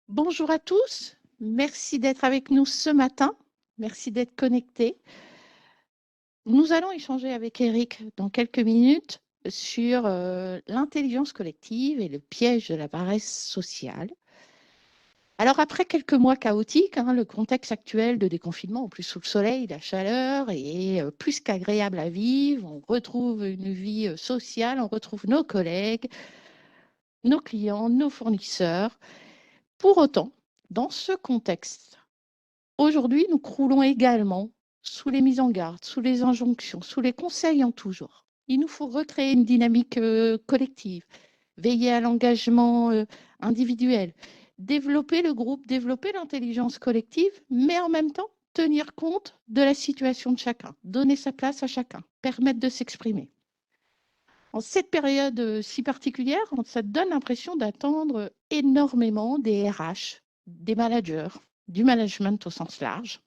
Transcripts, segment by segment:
Bonjour à tous, merci d'être avec nous ce matin, merci d'être connectés. Nous allons échanger avec Eric dans quelques minutes sur l'intelligence collective et le piège de la paresse sociale. Alors après quelques mois chaotiques, le contexte actuel de déconfinement, en plus sous le soleil, la chaleur est plus qu'agréable à vivre, on retrouve une vie sociale, on retrouve nos collègues, nos clients, nos fournisseurs. Pour autant, dans ce contexte, aujourd'hui, nous croulons également sous les mises en garde, sous les injonctions, sous les conseils en tout genre. Il nous faut recréer une dynamique collective, veiller à l'engagement individuel, développer le groupe, développer l'intelligence collective, mais en même temps tenir compte de la situation de chacun, donner sa place à chacun, permettre de s'exprimer. En cette période si particulière, ça donne l'impression d'attendre énormément des RH, des managers, du management au sens large.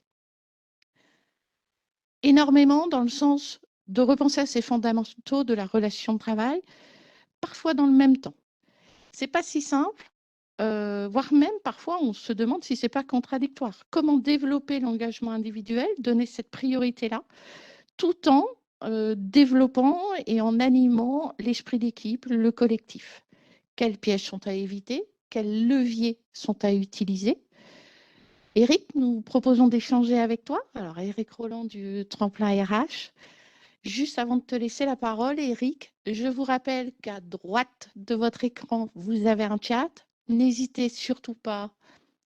Énormément dans le sens de repenser à ces fondamentaux de la relation de travail, parfois dans le même temps. C'est pas si simple, voire même parfois on se demande si c'est pas contradictoire. Comment développer l'engagement individuel, donner cette priorité-là, tout en développant et en animant l'esprit d'équipe, le collectif. Quels pièges sont à éviter? Quels leviers sont à utiliser? Eric, nous proposons d'échanger avec toi. Alors, Eric Roland du Tremplin RH. Juste avant de te laisser la parole, Eric, je vous rappelle qu'à droite de votre écran, vous avez un chat. N'hésitez surtout pas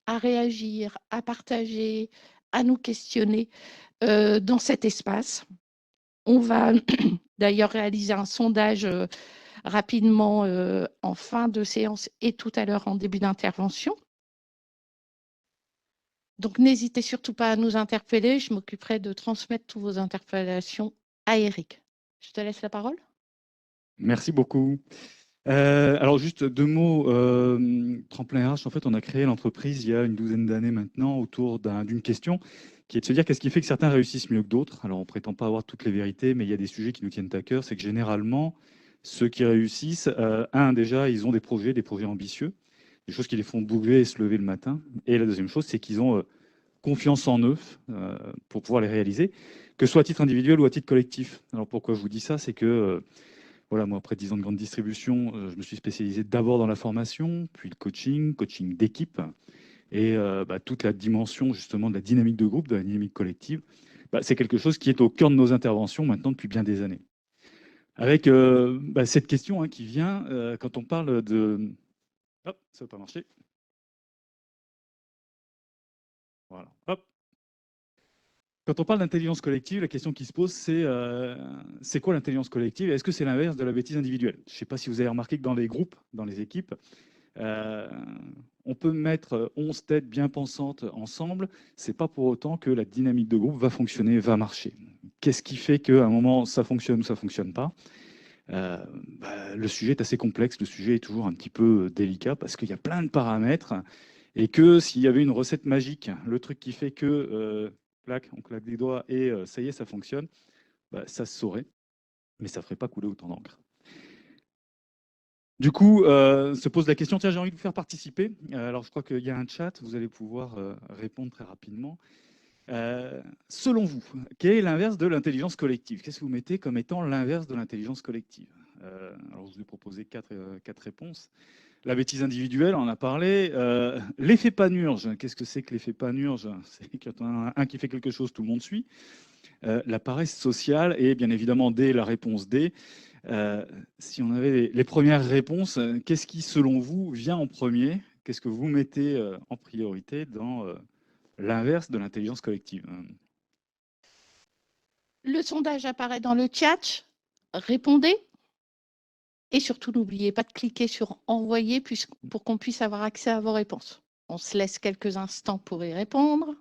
à réagir, à partager, à nous questionner dans cet espace. On va d'ailleurs réaliser un sondage rapidement en fin de séance et tout à l'heure en début d'intervention. Donc, n'hésitez surtout pas à nous interpeller. Je m'occuperai de transmettre toutes vos interpellations à Eric. Je te laisse la parole. Merci beaucoup. Alors juste deux mots, Tremplin RH, en fait, on a créé l'entreprise il y a une douzaine d'années maintenant autour d'une question qui est de se dire qu'est-ce qui fait que certains réussissent mieux que d'autres. Alors on prétend pas avoir toutes les vérités, mais il y a des sujets qui nous tiennent à cœur. C'est que généralement, ceux qui réussissent, déjà, ils ont des projets ambitieux, des choses qui les font bouger et se lever le matin. Et la deuxième chose, c'est qu'ils ont confiance en eux pour pouvoir les réaliser, que ce soit à titre individuel ou à titre collectif. Alors pourquoi je vous dis ça, c'est que voilà, moi, après 10 ans de grande distribution, je me suis spécialisé d'abord dans la formation, puis le coaching d'équipe, et toute la dimension justement de la dynamique de groupe, de la dynamique collective. C'est quelque chose qui est au cœur de nos interventions maintenant depuis bien des années. Avec cette question qui vient quand on parle de... Hop, ça va pas marcher. Voilà, hop. Quand on parle d'intelligence collective, la question qui se pose, c'est quoi l'intelligence collective? Est-ce que c'est l'inverse de la bêtise individuelle? Je ne sais pas si vous avez remarqué que dans les groupes, dans les équipes, Euh, on peut mettre 11 têtes bien pensantes ensemble, c'est pas pour autant que la dynamique de groupe va fonctionner, va marcher. Qu'est-ce qui fait qu'à un moment ça fonctionne ou ça fonctionne pas? Le sujet est assez complexe, le sujet est toujours un petit peu délicat parce qu'il y a plein de paramètres et que s'il y avait une recette magique, le truc qui fait que on claque des doigts et ça y est, ça fonctionne, ça se saurait, mais ça ferait pas couler autant d'encre. Du coup, se pose la question, tiens, j'ai envie de vous faire participer. Alors, je crois qu'il y a un chat, vous allez pouvoir répondre très rapidement. Selon vous, quel est l'inverse de l'intelligence collective? Qu'est-ce que vous mettez comme étant l'inverse de l'intelligence collective? Alors, je vous ai proposé quatre réponses. La bêtise individuelle, on en a parlé. L'effet panurge, qu'est-ce que c'est que l'effet panurge? C'est quand on a un qui fait quelque chose, tout le monde suit. La paresse sociale et bien évidemment, dès la réponse D, si on avait les premières réponses, qu'est-ce qui, selon vous, vient en premier? Qu'est-ce que vous mettez en priorité dans l'inverse de l'intelligence collective? Le sondage apparaît dans le chat. Répondez. Et surtout, n'oubliez pas de cliquer sur envoyer pour qu'on puisse avoir accès à vos réponses. On se laisse quelques instants pour y répondre.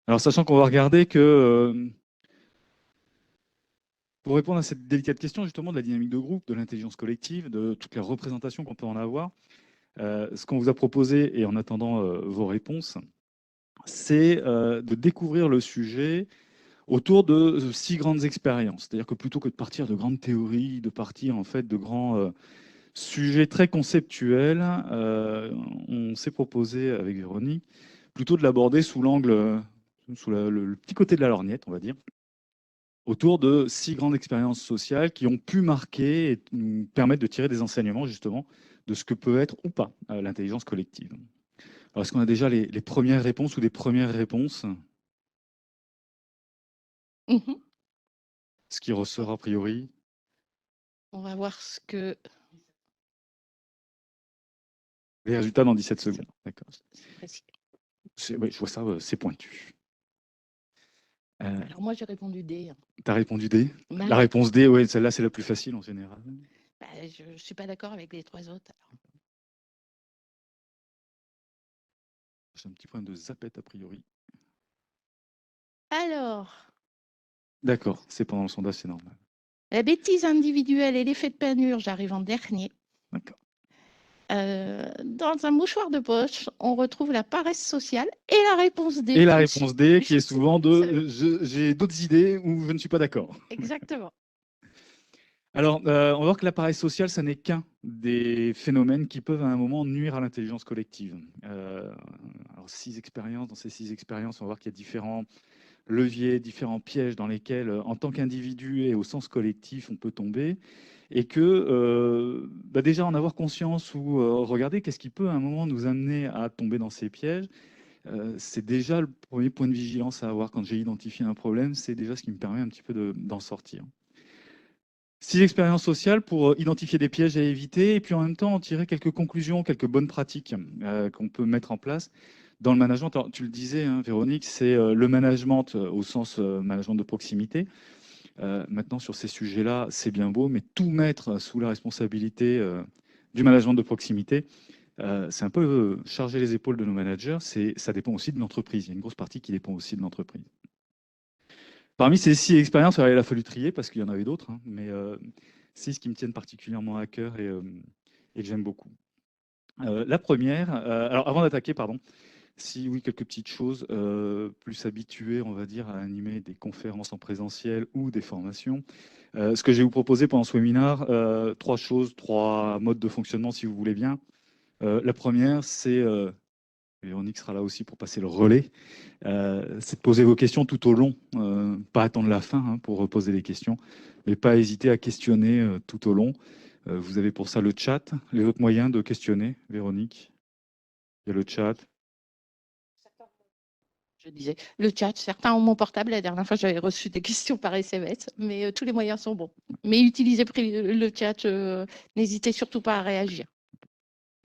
Alors, sachant qu'on va regarder que, pour répondre à cette délicate question, justement, de la dynamique de groupe, de l'intelligence collective, de toutes les représentations qu'on peut en avoir, ce qu'on vous a proposé, et en attendant vos réponses, c'est de découvrir le sujet autour de 6 grandes expériences. C'est-à-dire que plutôt que de partir de grandes théories, de partir en fait de grands sujets très conceptuels, on s'est proposé avec Véronique plutôt de l'aborder sous l'angle, sous le petit côté de la lorgnette, on va dire, autour de 6 grandes expériences sociales qui ont pu marquer et nous permettre de tirer des enseignements justement de ce que peut être ou pas l'intelligence collective. Alors, est-ce qu'on a déjà les premières réponses ou des premières réponses? Mhm. Ce qui ressort a priori? On va voir ce que... Les résultats dans 17 secondes. D'accord. C'est facile. Oui, je vois ça, c'est pointu. Alors moi, j'ai répondu D. Tu as répondu D? Bah La oui. réponse D, oui, celle-là, c'est la plus facile en général. Bah, je ne suis pas d'accord avec les 3 autres. J'ai un petit problème de zapette a priori. Alors, D'accord, c'est pendant le sondage, c'est normal. la bêtise individuelle et l'effet de panure, j'arrive en dernier. D'accord. Dans un mouchoir de poche, on retrouve la paresse sociale et la réponse D Et la tout de suite. réponse D, qui Je est sais souvent pas où ça veut. de j'ai d'autres idées ou je ne suis pas d'accord. Exactement. Alors, on va voir que l'appareil social, ça n'est qu'un des phénomènes qui peuvent à un moment nuire à l'intelligence collective. Alors, 6 expériences, dans ces 6 expériences, on va voir qu'il y a différents leviers, différents pièges dans lesquels, en tant qu'individu et au sens collectif, on peut tomber. Et que déjà en avoir conscience ou regarder qu'est-ce qui peut à un moment nous amener à tomber dans ces pièges, c'est déjà le premier point de vigilance à avoir quand j'ai identifié un problème, c'est déjà ce qui me permet un petit peu d'en sortir. 6 expériences sociales pour identifier des pièges à éviter et puis en même temps en tirer quelques conclusions, quelques bonnes pratiques qu'on peut mettre en place dans le management. Alors, tu le disais, hein, Véronique, c'est le management au sens management de proximité. Maintenant, sur ces sujets-là, c'est bien beau, mais tout mettre sous la responsabilité du management de proximité, c'est un peu charger les épaules de nos managers. Ça dépend aussi de l'entreprise. Il y a une grosse partie qui dépend aussi de l'entreprise. Parmi ces 6 expériences, alors, il a fallu trier parce qu'il y en avait d'autres, hein, mais 6 qui me tiennent particulièrement à cœur et que j'aime beaucoup. La première, alors avant d'attaquer, pardon, si oui, quelques petites choses, plus habituées, on va dire, à animer des conférences en présentiel ou des formations. Ce que je vais vous proposer pendant ce webinaire, 3 choses, 3 modes de fonctionnement, si vous voulez bien. La première, c'est, Véronique sera là aussi pour passer le relais, c'est de poser vos questions tout au long, pas attendre la fin hein, pour poser les questions, mais pas hésiter à questionner tout au long. Vous avez pour ça le chat, les autres moyens de questionner, Véronique. Il y a le chat. Je disais, le chat, certains ont mon portable. La dernière fois, j'avais reçu des questions par SMS, mais tous les moyens sont bons. Mais utilisez le chat, n'hésitez surtout pas à réagir.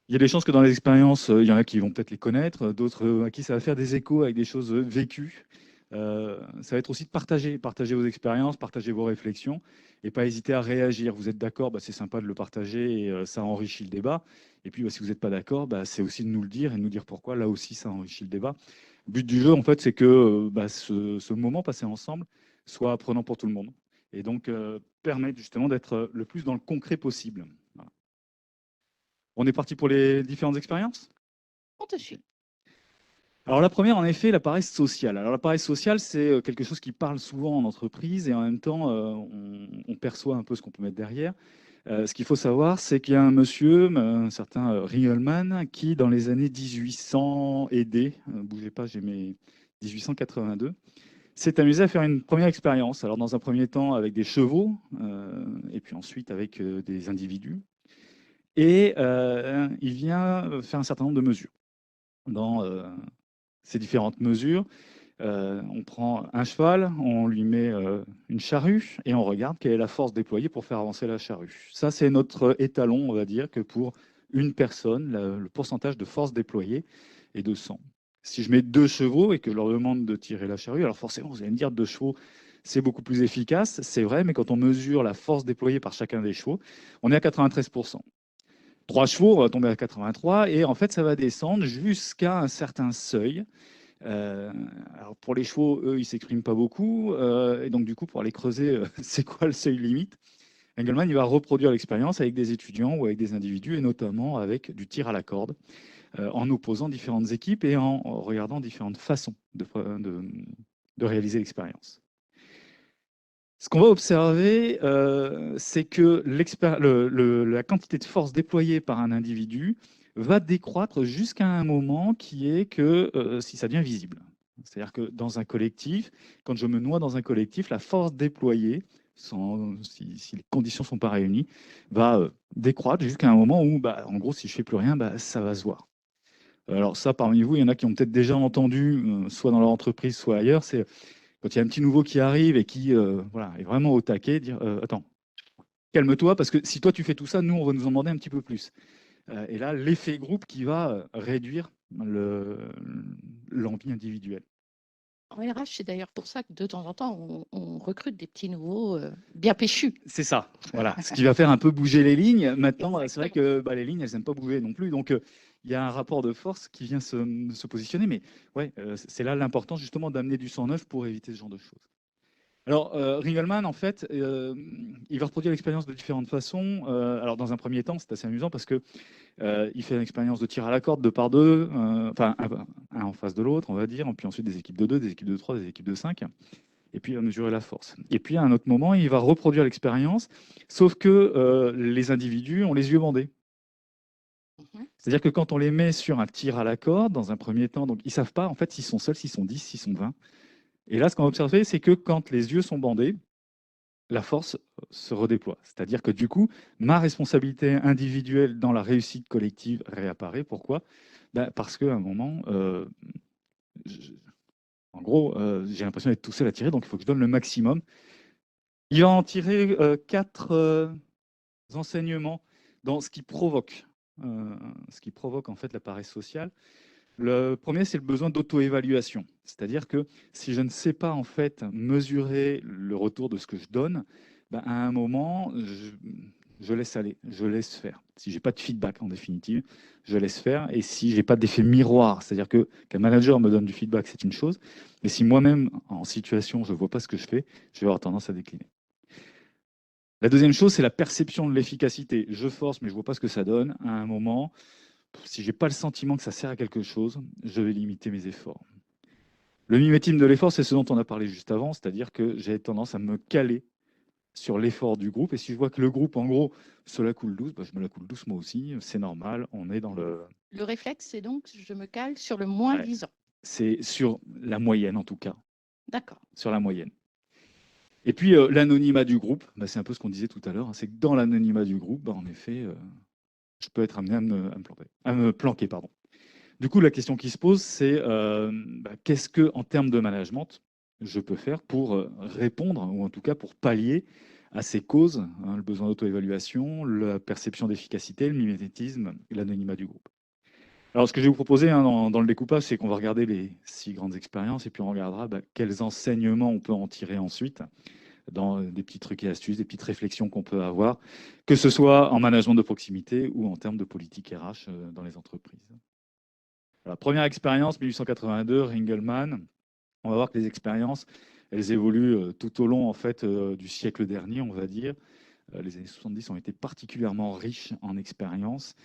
Il y a des chances que dans les expériences, il y en a qui vont peut-être les connaître, d'autres à qui ça va faire des échos avec des choses vécues. Ça va être aussi de partager vos expériences, partager vos réflexions et pas hésiter à réagir. Vous êtes d'accord, c'est sympa de le partager et ça enrichit le débat. Et puis si vous n'êtes pas d'accord, c'est aussi de nous le dire et de nous dire pourquoi. Là aussi, ça enrichit le débat. Le but du jeu, en fait, c'est que ce moment passé ensemble soit apprenant pour tout le monde et donc permettre justement d'être le plus dans le concret possible. Voilà. On est parti pour les différentes expériences? On te suit. Alors la première, en effet, l'appareil social. Alors l'appareil social, c'est quelque chose qui parle souvent en entreprise et en même temps, on perçoit un peu ce qu'on peut mettre derrière. Ce qu'il faut savoir, c'est qu'il y a un monsieur, un certain Ringelmann, qui dans les années 1800 et des, bougez pas, j'ai mes 1882, s'est amusé à faire une première expérience. Alors dans un premier temps avec des chevaux et puis ensuite avec des individus. Et il vient faire un certain nombre de mesures. Dans ces différentes mesures, on prend un cheval, on lui met une charrue et on regarde quelle est la force déployée pour faire avancer la charrue. Ça, c'est notre étalon, on va dire, que pour une personne, le pourcentage de force déployée est de 100. Si je mets 2 chevaux et que je leur demande de tirer la charrue, alors forcément, vous allez me dire 2 chevaux, c'est beaucoup plus efficace, c'est vrai, mais quand on mesure la force déployée par chacun des chevaux, on est à 93%. 3 chevaux, on va tomber à 83 et en fait, ça va descendre jusqu'à un certain seuil. Alors pour les chevaux, eux, ils s'expriment pas beaucoup et donc du coup, pour aller creuser, c'est quoi le seuil limite? Engelmann, il va reproduire l'expérience avec des étudiants ou avec des individus et notamment avec du tir à la corde, en opposant différentes équipes et en regardant différentes façons de réaliser l'expérience. Ce qu'on va observer, c'est que la quantité de force déployée par un individu va décroître jusqu'à un moment qui est que si ça devient visible. C'est-à-dire que dans un collectif, quand je me noie dans un collectif, la force déployée, si les conditions ne sont pas réunies, va décroître jusqu'à un moment où, bah, en gros, si je ne fais plus rien, bah, ça va se voir. Alors ça, parmi vous, il y en a qui ont peut-être déjà entendu, soit dans leur entreprise, soit ailleurs, c'est quand il y a un petit nouveau qui arrive et qui voilà, est vraiment au taquet, dire attends, calme-toi, parce que si toi tu fais tout ça, nous, on va nous en demander un petit peu plus. Et là, l'effet groupe qui va réduire l'envie individuelle. En RH, c'est d'ailleurs pour ça que de temps en temps, on recrute des petits nouveaux bien péchus. C'est ça, voilà. Ce qui va faire un peu bouger les lignes. Maintenant, c'est vrai Exactement. que bah, les lignes, elles n'aiment pas bouger non plus. Donc, il y a un rapport de force qui vient se positionner. Mais ouais, c'est là l'importance justement d'amener du sang neuf pour éviter ce genre de choses. Alors, Ringelmann, en fait, il va reproduire l'expérience de différentes façons. Alors, dans un premier temps, c'est assez amusant parce que il fait une expérience de tir à la corde 2 par 2, enfin un en face de l'autre, on va dire, puis ensuite des équipes de 2, des équipes de 3, des équipes de 5, et puis il va mesurer la force. Et puis à un autre moment, il va reproduire l'expérience, sauf que les individus ont les yeux bandés. C'est-à-dire que quand on les met sur un tir à la corde, dans un premier temps, donc ils ne savent pas en fait s'ils sont seuls, s'ils sont 10, s'ils sont 20. Et là, ce qu'on va observer, c'est que quand les yeux sont bandés, la force se redéploie. C'est-à-dire que du coup, ma responsabilité individuelle dans la réussite collective réapparaît. Pourquoi? Ben, parce qu'à un moment, en gros, j'ai l'impression d'être tout seul à tirer, donc il faut que je donne le maximum. Il va en tirer 4 enseignements dans ce qui provoque en fait la paresse sociale. Le premier, c'est le besoin d'auto-évaluation. C'est-à-dire que si je ne sais pas en fait mesurer le retour de ce que je donne, ben, à un moment, je laisse aller, je laisse faire. Si j'ai pas de feedback en définitive, je laisse faire. Et si j'ai pas d'effet miroir, c'est-à-dire qu'un manager me donne du feedback, c'est une chose. Mais si moi-même, en situation, je vois pas ce que je fais, je vais avoir tendance à décliner. La deuxième chose, c'est la perception de l'efficacité. Je force, mais je vois pas ce que ça donne. À un moment, si j'ai pas le sentiment que ça sert à quelque chose, je vais limiter mes efforts. Le mimétisme de l'effort, c'est ce dont on a parlé juste avant, c'est-à-dire que j'ai tendance à me caler sur l'effort du groupe. Et si je vois que le groupe, en gros, se la coule douce, bah, je me la coule douce moi aussi. C'est normal, on est dans le... Le réflexe, c'est donc je me cale sur le moins Ouais, disant. c'est sur la moyenne, en tout cas. D'accord. Sur la moyenne. Et puis, l'anonymat du groupe, bah, c'est un peu ce qu'on disait tout à l'heure, hein, c'est que dans l'anonymat du groupe, bah, en effet, je peux être amené à me planquer. Pardon. Du coup, la question qui se pose, c'est qu'est-ce que, en termes de management, je peux faire pour répondre, ou en tout cas pour pallier à ces causes, hein, le besoin d'auto-évaluation, la perception d'efficacité, le mimétisme et l'anonymat du groupe. Alors, ce que je vais vous proposer hein, dans le découpage, c'est qu'on va regarder les 6 grandes expériences et puis on regardera quels enseignements on peut en tirer ensuite dans des petits trucs et astuces, des petites réflexions qu'on peut avoir, que ce soit en management de proximité ou en termes de politique RH dans les entreprises. La première expérience, 1882, Ringelmann. On va voir que les expériences, elles évoluent tout au long en fait, du siècle dernier, on va dire. Les années 70 ont été particulièrement riches en expériences.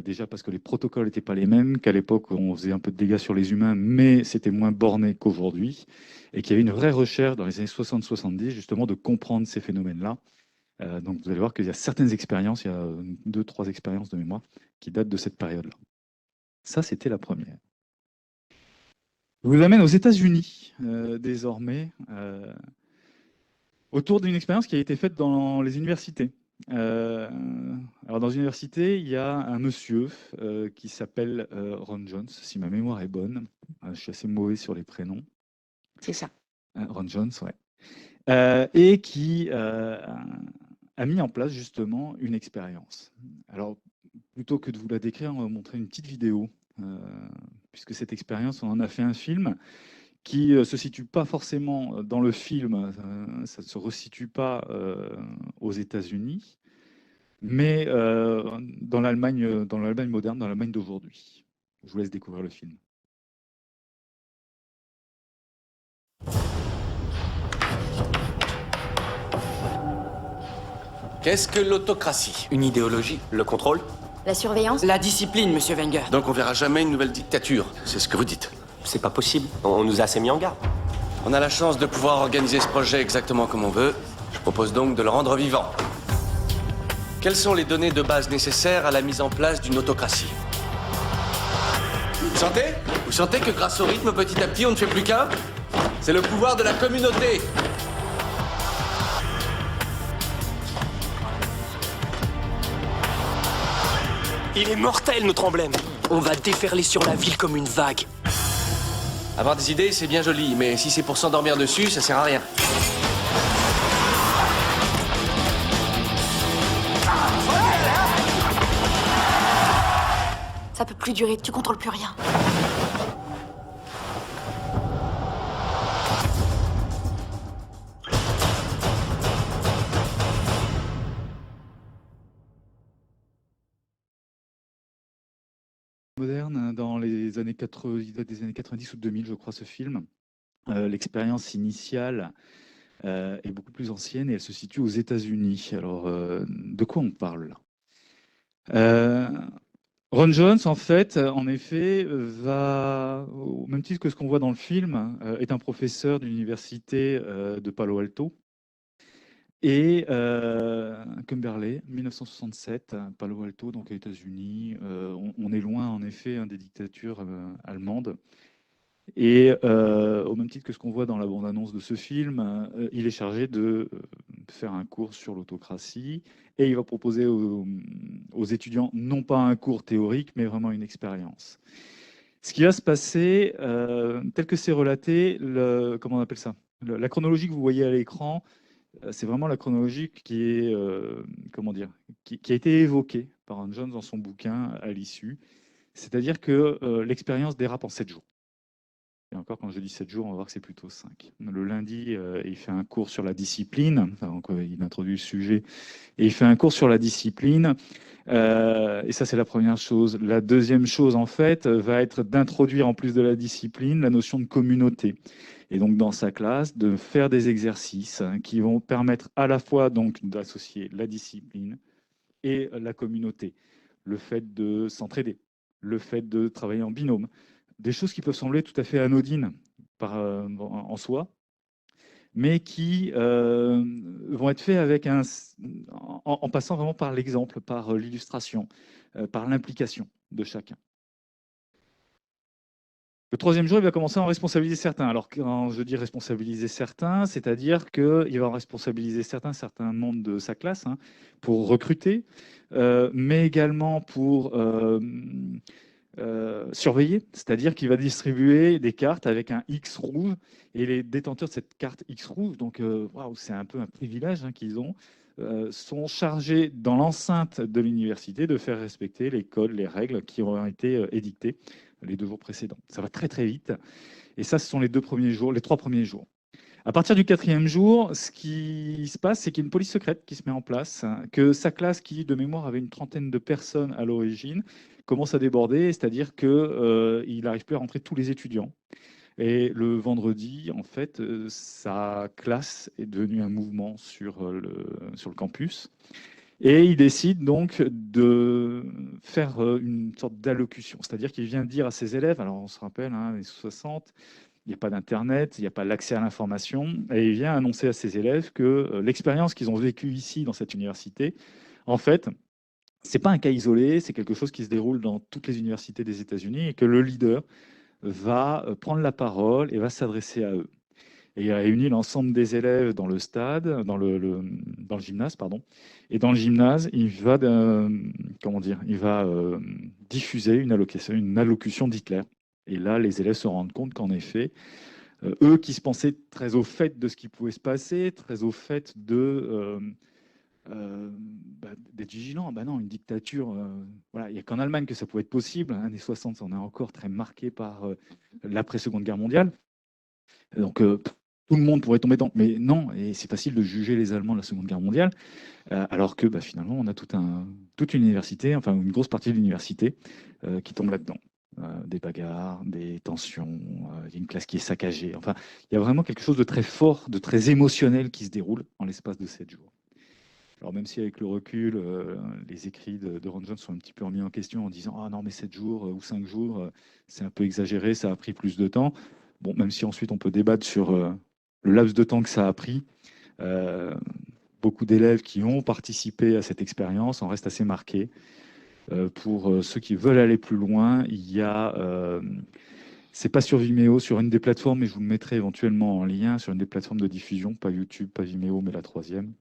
Déjà parce que les protocoles n'étaient pas les mêmes, qu'à l'époque on faisait un peu de dégâts sur les humains, mais c'était moins borné qu'aujourd'hui. Et qu'il y avait une vraie recherche dans les années 60-70 justement de comprendre ces phénomènes-là. Donc vous allez voir qu'il y a certaines expériences, il y a 2-3 expériences de mémoire qui datent de cette période-là. Ça, c'était la première. Je vous amène aux États-Unis désormais, autour d'une expérience qui a été faite dans les universités. Alors dans une université, il y a un monsieur qui s'appelle Ron Jones, si ma mémoire est bonne. Je suis assez mauvais sur les prénoms. C'est ça. Ron Jones, ouais. Et qui a mis en place justement une expérience. Alors plutôt que de vous la décrire, on va vous montrer une petite vidéo. Puisque cette expérience, on en a fait un film qui se situe pas forcément dans le film, ça ne se resitue pas aux États-Unis, mais dans l'Allemagne moderne, dans l'Allemagne d'aujourd'hui. Je vous laisse découvrir le film. Qu'est-ce que l'autocratie? Une idéologie. Le contrôle? La surveillance? La discipline, monsieur Wenger. Donc on verra jamais une nouvelle dictature, c'est ce que vous dites. C'est pas possible. On nous a assez mis en garde. On a la chance de pouvoir organiser ce projet exactement comme on veut. Je propose donc de le rendre vivant. Quelles sont les données de base nécessaires à la mise en place d'une autocratie? Vous sentez? Vous sentez que grâce au rythme, petit à petit, on ne fait plus qu'un? C'est le pouvoir de la communauté. Il est mortel, notre emblème. On va déferler sur la ville comme une vague. Avoir des idées, c'est bien joli, mais si c'est pour s'endormir dessus, ça sert à rien. Ça peut plus durer, tu contrôles plus rien. Moderne, dans les années 80, il date des années 90 ou 2000, je crois, ce film. L'expérience initiale est beaucoup plus ancienne et elle se situe aux États-Unis. Alors, de quoi on parle là? Ron Jones, en fait, en effet, va, au même titre que ce qu'on voit dans le film, est un professeur d'université de Palo Alto. Et Cumberley, 1967, Palo Alto, donc aux États-Unis. On est loin, en effet, des dictatures allemandes. Et au même titre que ce qu'on voit dans la bande-annonce de ce film, il est chargé de faire un cours sur l'autocratie et il va proposer aux étudiants non pas un cours théorique, mais vraiment une expérience. Ce qui va se passer, tel que c'est relaté, comment on appelle ça? La chronologie que vous voyez à l'écran, c'est vraiment la chronologie qui est, comment dire, qui a été évoquée par Ron Jones dans son bouquin à l'issue. C'est-à-dire que l'expérience dérape en 7 jours. Et encore, quand je dis 7 jours, on va voir que c'est plutôt 5. Le lundi, il fait un cours sur la discipline. Enfin, donc, il introduit le sujet. Et il fait un cours sur la discipline. Et ça, c'est la première chose. La deuxième chose, en fait, va être d'introduire, en plus de la discipline, la notion de communauté. Et donc, dans sa classe, de faire des exercices qui vont permettre à la fois donc d'associer la discipline et la communauté. Le fait de s'entraider, le fait de travailler en binôme. Des choses qui peuvent sembler tout à fait anodines en soi, mais qui vont être faites avec en passant vraiment par l'exemple, par l'illustration, par l'implication de chacun. Le troisième jour, il va commencer à en responsabiliser certains. Alors, quand je dis responsabiliser certains, c'est-à-dire qu'il va en responsabiliser certains membres de sa classe pour recruter, mais également pour surveiller, c'est-à-dire qu'il va distribuer des cartes avec un X rouge et les détenteurs de cette carte X rouge, donc waouh, c'est un peu un privilège qu'ils ont, sont chargés dans l'enceinte de l'université de faire respecter les codes, les règles qui ont été édictées les 2 jours précédents. Ça va très très vite. Et ça, ce sont les 3 premiers jours. À partir du 4e jour, ce qui se passe, c'est qu'il y a une police secrète qui se met en place, que sa classe, qui de mémoire avait une trentaine de personnes à l'origine, commence à déborder, c'est-à-dire qu'il n'arrive plus à rentrer tous les étudiants. Et le vendredi, en fait, sa classe est devenue un mouvement sur le campus. Et il décide donc de faire une sorte d'allocution, c'est-à-dire qu'il vient dire à ses élèves, alors on se rappelle, les 60, il n'y a pas d'Internet, il n'y a pas l'accès à l'information, et il vient annoncer à ses élèves que l'expérience qu'ils ont vécue ici, dans cette université, en fait, ce n'est pas un cas isolé, c'est quelque chose qui se déroule dans toutes les universités des États-Unis, et que le leader va prendre la parole et va s'adresser à eux. Et il a réuni l'ensemble des élèves dans le stade, dans le gymnase, pardon. Et dans le gymnase, il va, il va diffuser une allocution d'Hitler. Et là, les élèves se rendent compte qu'en effet, eux qui se pensaient très au fait de ce qui pouvait se passer, très au fait d'être vigilants. Ben non, une dictature, voilà, il n'y a qu'en Allemagne que ça pouvait être possible. Années 60, on est encore très marqué par l'après-Seconde Guerre mondiale. Donc, tout le monde pourrait tomber dedans. Mais non, et c'est facile de juger les Allemands de la Seconde Guerre mondiale, alors que finalement, on a toute une université, enfin une grosse partie de l'université qui tombe là-dedans. Des bagarres, des tensions, il y a une classe qui est saccagée. Enfin, il y a vraiment quelque chose de très fort, de très émotionnel qui se déroule en l'espace de 7 jours. Alors même si avec le recul, les écrits de Ron Jones sont un petit peu remis en question en disant « Ah non, mais 7 jours ou 5 jours, c'est un peu exagéré, ça a pris plus de temps », Bon, même si ensuite on peut débattre sur le laps de temps que ça a pris, beaucoup d'élèves qui ont participé à cette expérience en restent assez marqués. Pour ceux qui veulent aller plus loin, il y a, c'est pas sur Vimeo, sur une des plateformes, mais je vous le mettrai éventuellement en lien, sur une des plateformes de diffusion, pas YouTube, pas Vimeo, mais la troisième.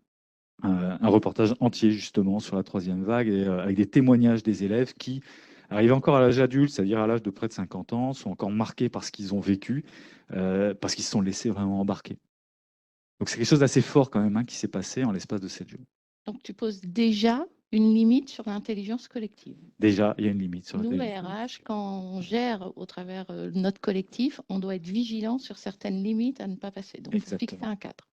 Un reportage entier justement sur la troisième vague, et avec des témoignages des élèves qui arrivent encore à l'âge adulte, c'est-à-dire à l'âge de près de 50 ans, sont encore marqués par ce qu'ils ont vécu, parce qu'ils se sont laissés vraiment embarquer. Donc c'est quelque chose d'assez fort quand même, hein, qui s'est passé en l'espace de 7 jours. Donc, tu poses déjà une limite sur l'intelligence collective. Déjà, il y a une limite sur la Nous, télévision. RH, quand on gère au travers notre collectif, on doit être vigilant sur certaines limites à ne pas passer. Donc, il faut fixer Exactement. un cadre.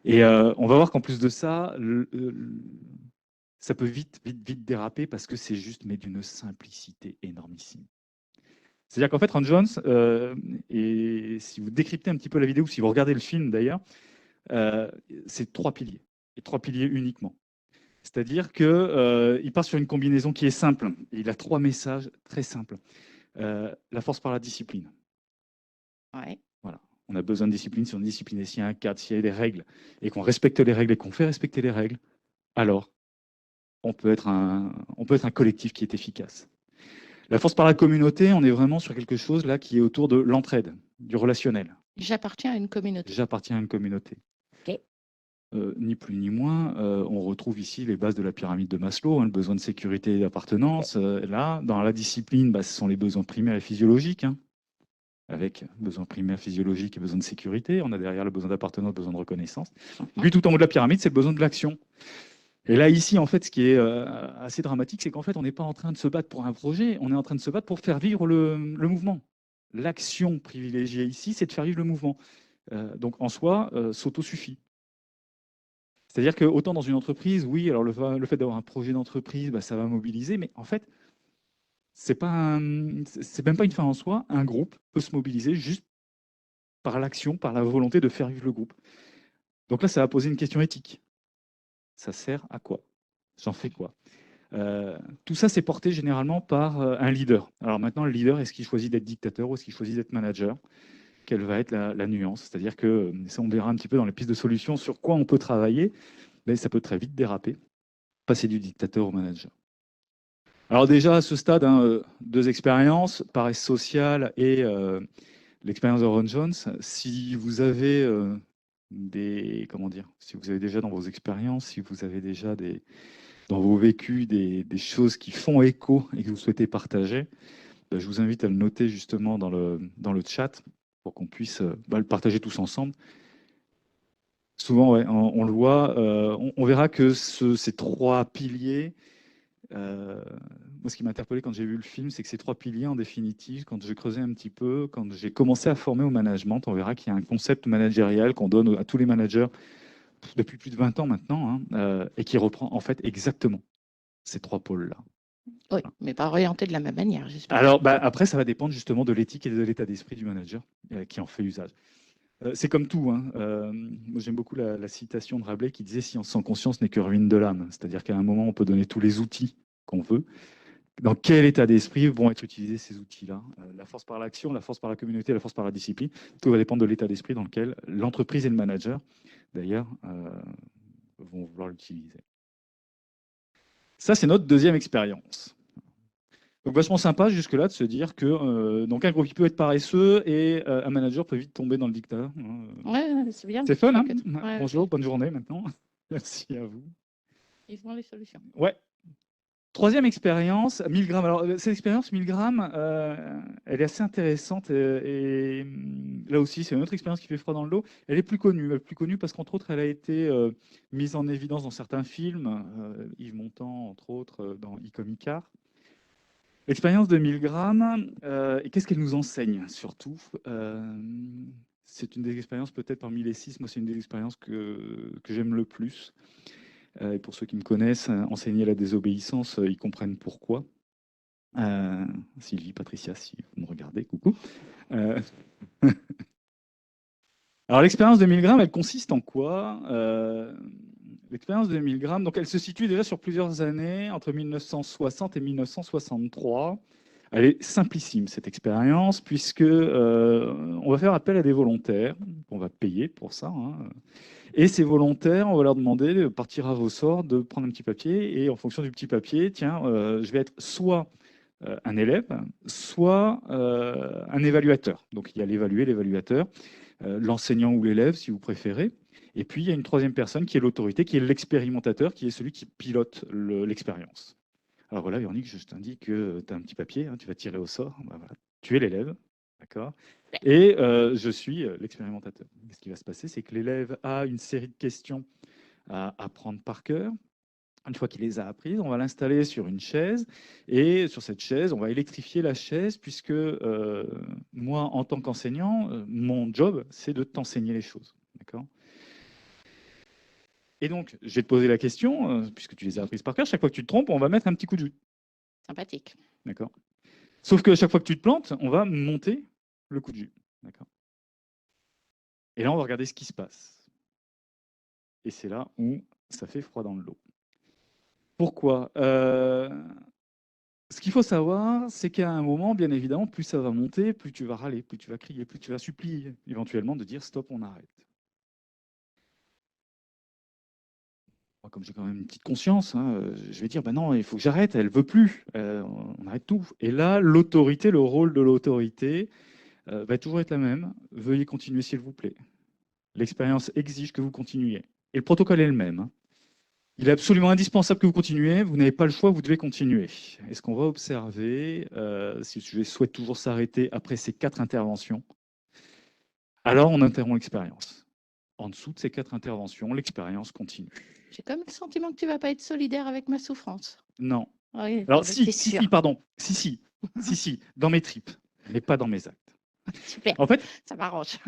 Et on va voir qu'en plus de ça, ça peut vite déraper parce que c'est juste, mais d'une simplicité énormissime. C'est-à-dire qu'en fait, Ron Jones, et si vous décryptez un petit peu la vidéo, si vous regardez le film d'ailleurs, c'est 3 piliers, et 3 piliers uniquement. C'est-à-dire qu'il part sur une combinaison qui est simple. Et il a 3 messages très simples. La force par la discipline. Ouais. Voilà. On a besoin de discipline. Si on est discipliné, s'il y a un cadre, s'il y a des règles, et qu'on respecte les règles, et qu'on fait respecter les règles, alors on peut être un collectif qui est efficace. La force par la communauté, on est vraiment sur quelque chose là qui est autour de l'entraide, du relationnel. J'appartiens à une communauté. J'appartiens à une communauté. Ok. Ni plus ni moins, on retrouve ici les bases de la pyramide de Maslow, hein, le besoin de sécurité et d'appartenance. Là, dans la discipline, ce sont les besoins primaires et physiologiques, hein, avec besoin primaire physiologique et besoin de sécurité. On a derrière le besoin d'appartenance, besoin de reconnaissance. Puis tout en haut de la pyramide, c'est le besoin de l'action. Et là, ici, en fait, ce qui est assez dramatique, c'est qu'en fait, on n'est pas en train de se battre pour un projet, on est en train de se battre pour faire vivre le mouvement. L'action privilégiée ici, c'est de faire vivre le mouvement. Donc, en soi, s'auto-suffit. C'est-à-dire que autant dans une entreprise, oui, alors le fait d'avoir un projet d'entreprise, ça va mobiliser, mais en fait, c'est même pas une fin en soi. Un groupe peut se mobiliser juste par l'action, par la volonté de faire vivre le groupe. Donc là, ça va poser une question éthique. Ça sert à quoi? J'en fais quoi? Tout ça, c'est porté généralement par un leader. Alors maintenant, le leader, est-ce qu'il choisit d'être dictateur ou est-ce qu'il choisit d'être manager? Quelle va être la nuance? C'est-à-dire que, ça, on verra un petit peu dans les pistes de solutions sur quoi on peut travailler, mais ça peut très vite déraper, passer du dictateur au manager. Alors déjà, à ce stade, 2 expériences, paresse sociale et l'expérience de Ron Jones. Si vous avez si vous avez déjà dans vos expériences, si vous avez déjà dans vos vécus des choses qui font écho et que vous souhaitez partager, je vous invite à le noter justement dans le chat pour qu'on puisse le partager tous ensemble. Souvent, ouais, on le voit, on verra que ces 3 piliers, moi, ce qui m'a interpellé quand j'ai vu le film, c'est que ces 3 piliers, en définitive, quand j'ai creusé un petit peu, quand j'ai commencé à former au management, on verra qu'il y a un concept managérial qu'on donne à tous les managers depuis plus de 20 ans maintenant, hein, et qui reprend en fait exactement ces 3 pôles-là. Oui, mais pas orienté de la même manière, j'espère. Alors, après, ça va dépendre justement de l'éthique et de l'état d'esprit du manager qui en fait usage. C'est comme tout, hein. Moi, j'aime beaucoup la citation de Rabelais qui disait « Science sans conscience n'est que ruine de l'âme ». C'est-à-dire qu'à un moment, on peut donner tous les outils qu'on veut. Dans quel état d'esprit vont être utilisés ces outils-là? La force par l'action, la force par la communauté, la force par la discipline. Tout va dépendre de l'état d'esprit dans lequel l'entreprise et le manager, d'ailleurs, vont vouloir l'utiliser. Ça, c'est notre 2e expérience. Donc, vachement sympa jusque-là de se dire que donc un groupe qui peut être paresseux et un manager peut vite tomber dans le dictat. Ouais, c'est bien. C'est fun, hein? Ouais. Bonjour, bonne journée maintenant. Merci à vous. Ils ont les solutions. Ouais. 3e expérience, 1000 grammes. Alors, cette expérience 1000 grammes, elle est assez intéressante et là aussi, c'est une autre expérience qui fait froid dans le dos. Elle est plus connue. Elle est plus connue parce qu'entre autres, elle a été mise en évidence dans certains films, Yves Montand, entre autres, dans Icom Icar. L'expérience de 1000 grammes, et qu'est-ce qu'elle nous enseigne surtout? C'est une des expériences, peut-être parmi les 6, moi c'est une des expériences que j'aime le plus. Et pour ceux qui me connaissent, enseigner la désobéissance, ils comprennent pourquoi. Sylvie, Patricia, si vous me regardez, coucou. Alors l'expérience de 1000 grammes, elle consiste en quoi? L'expérience de 1000 grammes, donc elle se situe déjà sur plusieurs années, entre 1960 et 1963. Elle est simplissime, cette expérience, puisque on va faire appel à des volontaires, on va payer pour ça, hein. Et ces volontaires, on va leur demander de partir à vos sorts, de prendre un petit papier, et en fonction du petit papier, tiens, je vais être soit un élève, soit un évaluateur. Donc il y a l'évalué, l'évaluateur, l'enseignant ou l'élève, si vous préférez. Et puis il y a une troisième personne qui est l'autorité, qui est l'expérimentateur, qui est celui qui pilote l'expérience. Alors voilà, Véronique, je t'indique que tu as un petit papier, hein, tu vas tirer au sort. Bah, voilà. Tu es l'élève, d'accord? Et je suis l'expérimentateur. Ce qui va se passer, c'est que l'élève a une série de questions à apprendre par cœur. Une fois qu'il les a apprises, on va l'installer sur une chaise. Et sur cette chaise, on va électrifier la chaise, puisque moi, en tant qu'enseignant, mon job, c'est de t'enseigner les choses. D'accord? Et donc, je vais te poser la question, puisque tu les as apprises par cœur, chaque fois que tu te trompes, on va mettre un petit coup de jus. Sympathique. D'accord? Sauf que chaque fois que tu te plantes, on va monter le coup de jus. D'accord? Et là, on va regarder ce qui se passe. Et c'est là où ça fait froid dans le dos. Pourquoi? Ce qu'il faut savoir, c'est qu'à un moment, bien évidemment, plus ça va monter, plus tu vas râler, plus tu vas crier, plus tu vas supplier, éventuellement, de dire stop, on arrête. Moi, comme j'ai quand même une petite conscience, hein, je vais dire bah non, il faut que j'arrête, elle veut plus, on arrête tout. Et là, l'autorité, le rôle de l'autorité va toujours être la même. Veuillez continuer, s'il vous plaît. L'expérience exige que vous continuiez. Et le protocole est le même, hein. Il est absolument indispensable que vous continuiez. Vous n'avez pas le choix, vous devez continuer. Et ce qu'on va observer, si le sujet souhaite toujours s'arrêter après ces 4 interventions, alors on interrompt l'expérience. En dessous de ces 4 interventions, l'expérience continue. J'ai comme le sentiment que tu vas pas être solidaire avec ma souffrance. Non. Oui, Alors j'étais si, sûre. pardon. Si, dans mes tripes, mais pas dans mes actes. Super, En fait, ça m'arrange.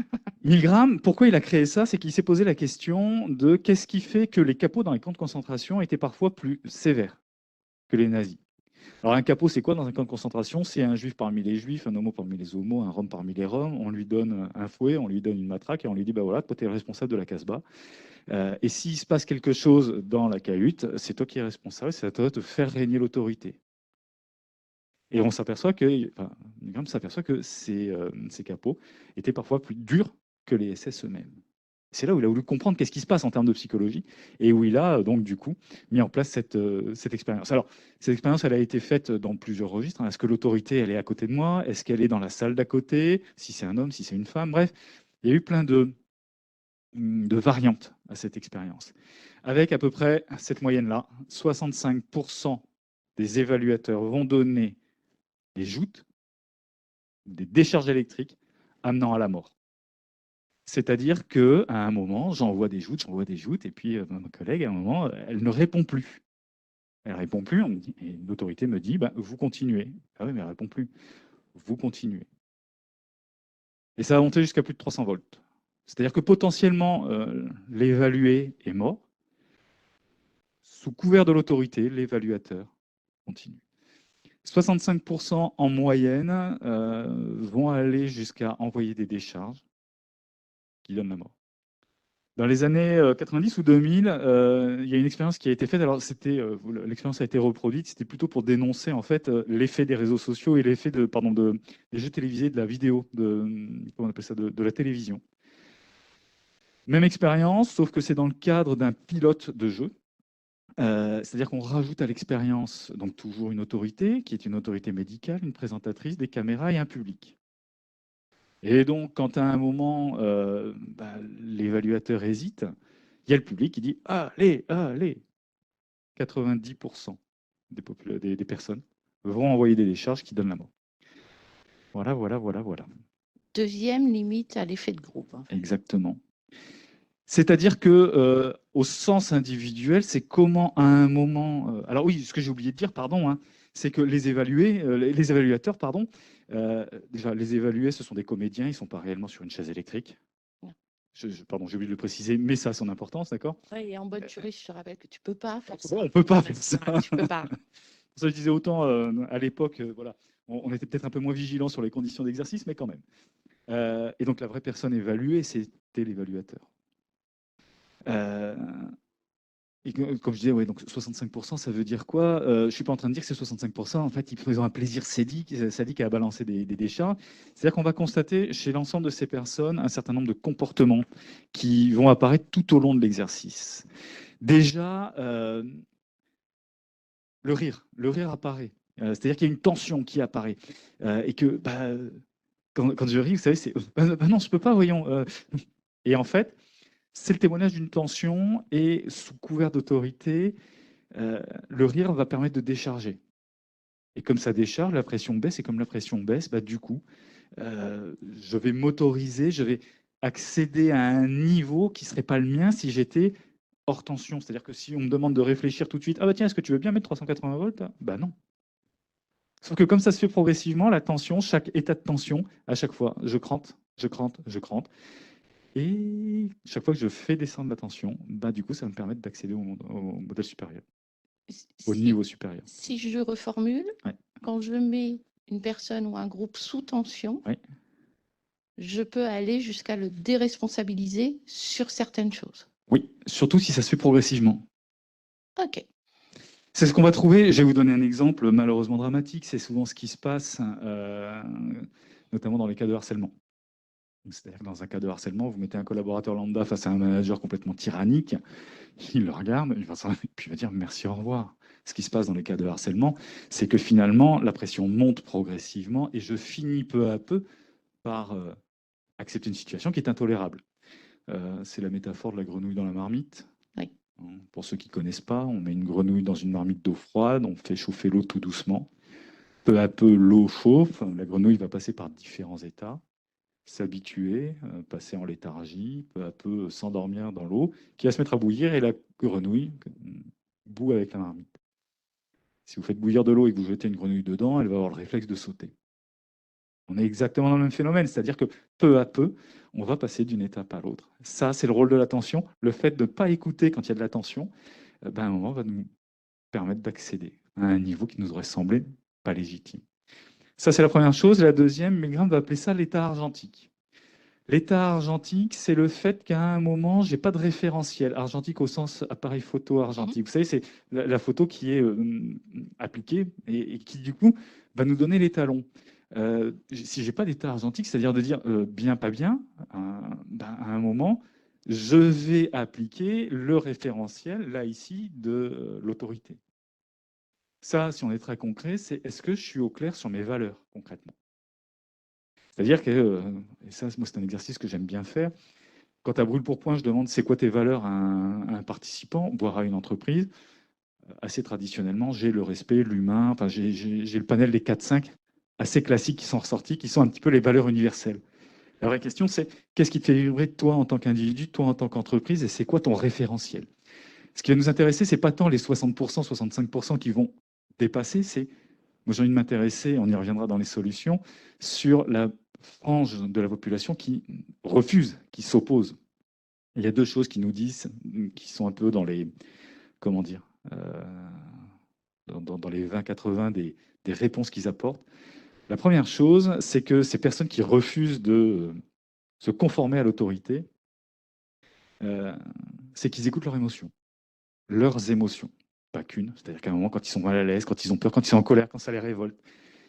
Milgram, pourquoi il a créé ça? C'est qu'il s'est posé la question de qu'est-ce qui fait que les capos dans les camps de concentration étaient parfois plus sévères que les nazis. Alors un capot, c'est quoi dans un camp de concentration? C'est un juif parmi les juifs, un homo parmi les homos, un rom parmi les roms. On lui donne un fouet, on lui donne une matraque et on lui dit, bah voilà, toi tu es le responsable de la Casbah. Et s'il se passe quelque chose dans la cahute, c'est toi qui es responsable, c'est à toi de te faire régner l'autorité. Et on s'aperçoit que, enfin, Milgram s'aperçoit que ces capots étaient parfois plus durs que les SS eux-mêmes. C'est là où il a voulu comprendre qu'est-ce qui se passe en termes de psychologie et où il a donc du coup mis en place cette expérience. Alors, cette expérience, elle a été faite dans plusieurs registres, hein. Est-ce que l'autorité, elle est à côté de moi? Est-ce qu'elle est dans la salle d'à côté? Si c'est un homme, si c'est une femme? Bref, il y a eu plein de variantes à cette expérience. Avec à peu près cette moyenne-là, 65% des évaluateurs vont donner des joutes, des décharges électriques amenant à la mort. C'est-à-dire qu'à un moment, j'envoie des joutes, et puis ma collègue, à un moment, elle ne répond plus. Elle ne répond plus, et l'autorité me dit, bah, vous continuez. Ah oui, mais elle ne répond plus. Vous continuez. Et ça va monter jusqu'à plus de 300 volts. C'est-à-dire que potentiellement, l'évalué est mort. Sous couvert de l'autorité, l'évaluateur continue. 65% en moyenne vont aller jusqu'à envoyer des décharges qui donnent la mort. Dans les années 90 ou 2000, il y a une expérience qui a été faite. Alors, l'expérience a été reproduite. C'était plutôt pour dénoncer en fait l'effet des réseaux sociaux et l'effet des jeux télévisés, de la vidéo, comment on appelle ça, de la télévision. Même expérience, sauf que c'est dans le cadre d'un pilote de jeu. C'est-à-dire qu'on rajoute à l'expérience donc toujours une autorité, qui est une autorité médicale, une présentatrice, des caméras et un public. Et donc, quand à un moment, l'évaluateur hésite, il y a le public qui dit « Allez, allez !» 90% des personnes vont envoyer des décharges qui donnent la mort. Voilà. Deuxième limite à l'effet de groupe. En fait. Exactement. C'est-à-dire que, au sens individuel, c'est comment à un moment... alors oui, ce que j'ai oublié de dire, pardon, hein, c'est que les évaluateurs, pardon, déjà, les évalués, ce sont des comédiens, ils ne sont pas réellement sur une chaise électrique. Pardon, j'ai oublié de le préciser, mais ça a son importance, d'accord? Ouais, et en bonne juriste, je te rappelle que tu ne peux pas faire ça. On ne peut pas faire ça. Tu peux pas. Pour ça, je disais autant à l'époque, voilà, on était peut-être un peu moins vigilants sur les conditions d'exercice, mais quand même. Et donc, la vraie personne évaluée, c'était l'évaluateur. Et comme je disais, ouais, donc 65%, ça veut dire quoi? Je ne suis pas en train de dire que ces 65%, en fait, ils ont un plaisir sadique à balancer des décharges. C'est-à-dire qu'on va constater chez l'ensemble de ces personnes un certain nombre de comportements qui vont apparaître tout au long de l'exercice. Déjà, le rire apparaît. C'est-à-dire qu'il y a une tension qui apparaît. Et que quand je ris, vous savez, c'est bah non, je ne peux pas, voyons. Et en fait, c'est le témoignage d'une tension et sous couvert d'autorité, le rire va permettre de décharger. Et comme ça décharge, la pression baisse. Et comme la pression baisse, du coup, je vais m'autoriser, je vais accéder à un niveau qui ne serait pas le mien si j'étais hors tension. C'est-à-dire que si on me demande de réfléchir tout de suite, ah bah tiens, est-ce que tu veux bien mettre 380 volts? Bah non. Sauf que comme ça se fait progressivement, la tension, chaque état de tension, à chaque fois, je crante, je crante, je crante. Et chaque fois que je fais descendre la tension, du coup, ça va me permettre d'accéder au modèle supérieur, au niveau supérieur. Si je reformule, Ouais. quand je mets une personne ou un groupe sous tension, Ouais. je peux aller jusqu'à le déresponsabiliser sur certaines choses. Oui, surtout si ça se fait progressivement. Ok. C'est ce qu'on va trouver. Je vais vous donner un exemple malheureusement dramatique. C'est souvent ce qui se passe, notamment dans les cas de harcèlement. C'est-à-dire que dans un cas de harcèlement, vous mettez un collaborateur lambda face à un manager complètement tyrannique, il le regarde, puis il va dire merci, au revoir. Ce qui se passe dans les cas de harcèlement, c'est que finalement, la pression monte progressivement et je finis peu à peu par accepter une situation qui est intolérable. C'est la métaphore de la grenouille dans la marmite. Oui. Pour ceux qui ne connaissent pas, on met une grenouille dans une marmite d'eau froide, on fait chauffer l'eau tout doucement. Peu à peu, l'eau chauffe, la grenouille va passer par différents états, s'habituer, passer en léthargie, peu à peu s'endormir dans l'eau, qui va se mettre à bouillir et la grenouille bout avec la marmite. Si vous faites bouillir de l'eau et que vous jetez une grenouille dedans, elle va avoir le réflexe de sauter. On est exactement dans le même phénomène, c'est-à-dire que peu à peu, on va passer d'une étape à l'autre. Ça, c'est le rôle de l'attention. Le fait de ne pas écouter quand il y a de l'attention, à un moment, va nous permettre d'accéder à un niveau qui nous aurait semblé pas légitime. Ça, c'est la première chose. La deuxième, Milgram va appeler ça l'état argentique. L'état argentique, c'est le fait qu'à un moment, je n'ai pas de référentiel. Argentique au sens appareil photo argentique. Vous savez, c'est la photo qui est appliquée et qui, du coup, va nous donner les talons. Si je n'ai pas d'état argentique, c'est-à-dire de dire bien, pas bien, à un moment, je vais appliquer le référentiel, là, ici, de l'autorité. Ça, si on est très concret, c'est est-ce que je suis au clair sur mes valeurs, concrètement? C'est-à-dire que, et ça, moi, c'est un exercice que j'aime bien faire, quand à brûle pour point, je demande c'est quoi tes valeurs à un participant, voire à une entreprise, assez traditionnellement, j'ai le respect, l'humain, enfin, j'ai le panel des 4-5 assez classiques qui sont ressortis, qui sont un petit peu les valeurs universelles. La vraie question, c'est qu'est-ce qui te fait vibrer toi en tant qu'individu, toi en tant qu'entreprise, et c'est quoi ton référentiel? Ce qui va nous intéresser, c'est pas tant les 60%, 65% qui vont dépasser, c'est, moi j'ai envie de m'intéresser, on y reviendra dans les solutions, sur la frange de la population qui refuse, qui s'oppose. Il y a deux choses qui nous disent, qui sont un peu dans les, comment dire, dans les 20-80 des réponses qu'ils apportent. La première chose, c'est que ces personnes qui refusent de se conformer à l'autorité, c'est qu'ils écoutent leurs émotions. Leurs émotions, pas qu'une. C'est-à-dire qu'à un moment, quand ils sont mal à l'aise, quand ils ont peur, quand ils sont en colère, quand ça les révolte,